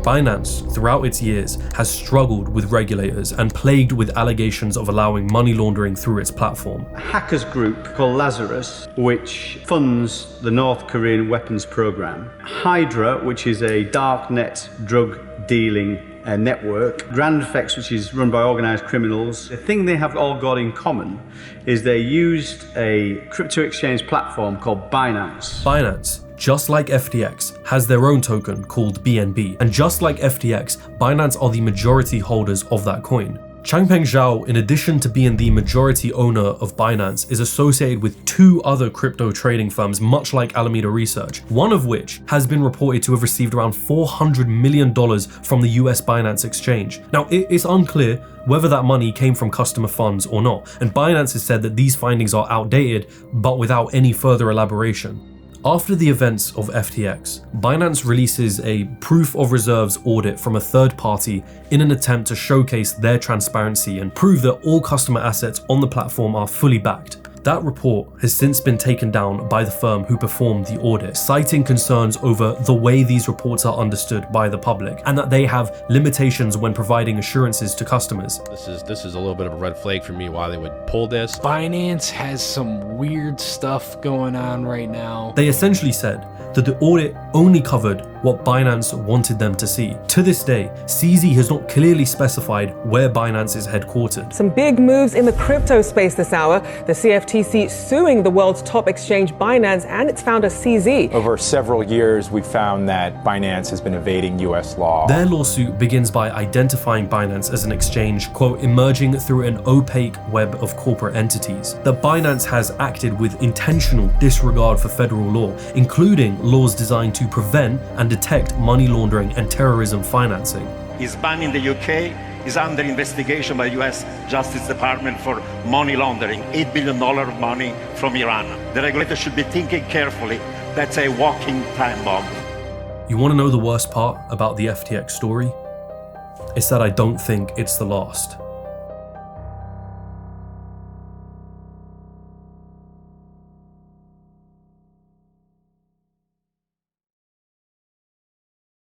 Binance, throughout its years, has struggled with regulators and plagued with allegations of allowing money laundering through its platform. A hackers group called Lazarus, which funds the North Korean weapons program. Hydra, which is a darknet drug dealing network. Grand Effects, which is run by organized criminals. The thing they have all got in common is they used a crypto exchange platform called Binance. Binance, just like FTX, has their own token called BNB, and just like FTX, Binance are the majority holders of that coin. Changpeng Zhao, in addition to being the majority owner of Binance, is associated with 2 other crypto trading firms much like Alameda Research, one of which has been reported to have received around $400 million from the US Binance exchange. Now, it's unclear whether that money came from customer funds or not, and Binance has said that these findings are outdated, but without any further elaboration. After the events of FTX, Binance releases a proof of reserves audit from a third party in an attempt to showcase their transparency and prove that all customer assets on the platform are fully backed. That report has since been taken down by the firm who performed the audit, citing concerns over the way these reports are understood by the public and that they have limitations when providing assurances to customers. This is a little bit of a red flag for me why they would pull this. Binance has some weird stuff going on right now. They essentially said that the audit only covered what Binance wanted them to see. To this day, CZ has not clearly specified where Binance is headquartered. Some big moves in the crypto space this hour. The CFTC suing the world's top exchange Binance and its founder CZ. Over several years, we found that Binance has been evading US law. Their lawsuit begins by identifying Binance as an exchange, quote, emerging through an opaque web of corporate entities. That Binance has acted with intentional disregard for federal law, including laws designed to prevent and detect money laundering and terrorism financing. His ban in the UK is under investigation by the US Justice Department for money laundering, $8 billion of money from Iran. The regulator should be thinking carefully. That's a walking time bomb. You want to know the worst part about the FTX story? It's that I don't think it's the last.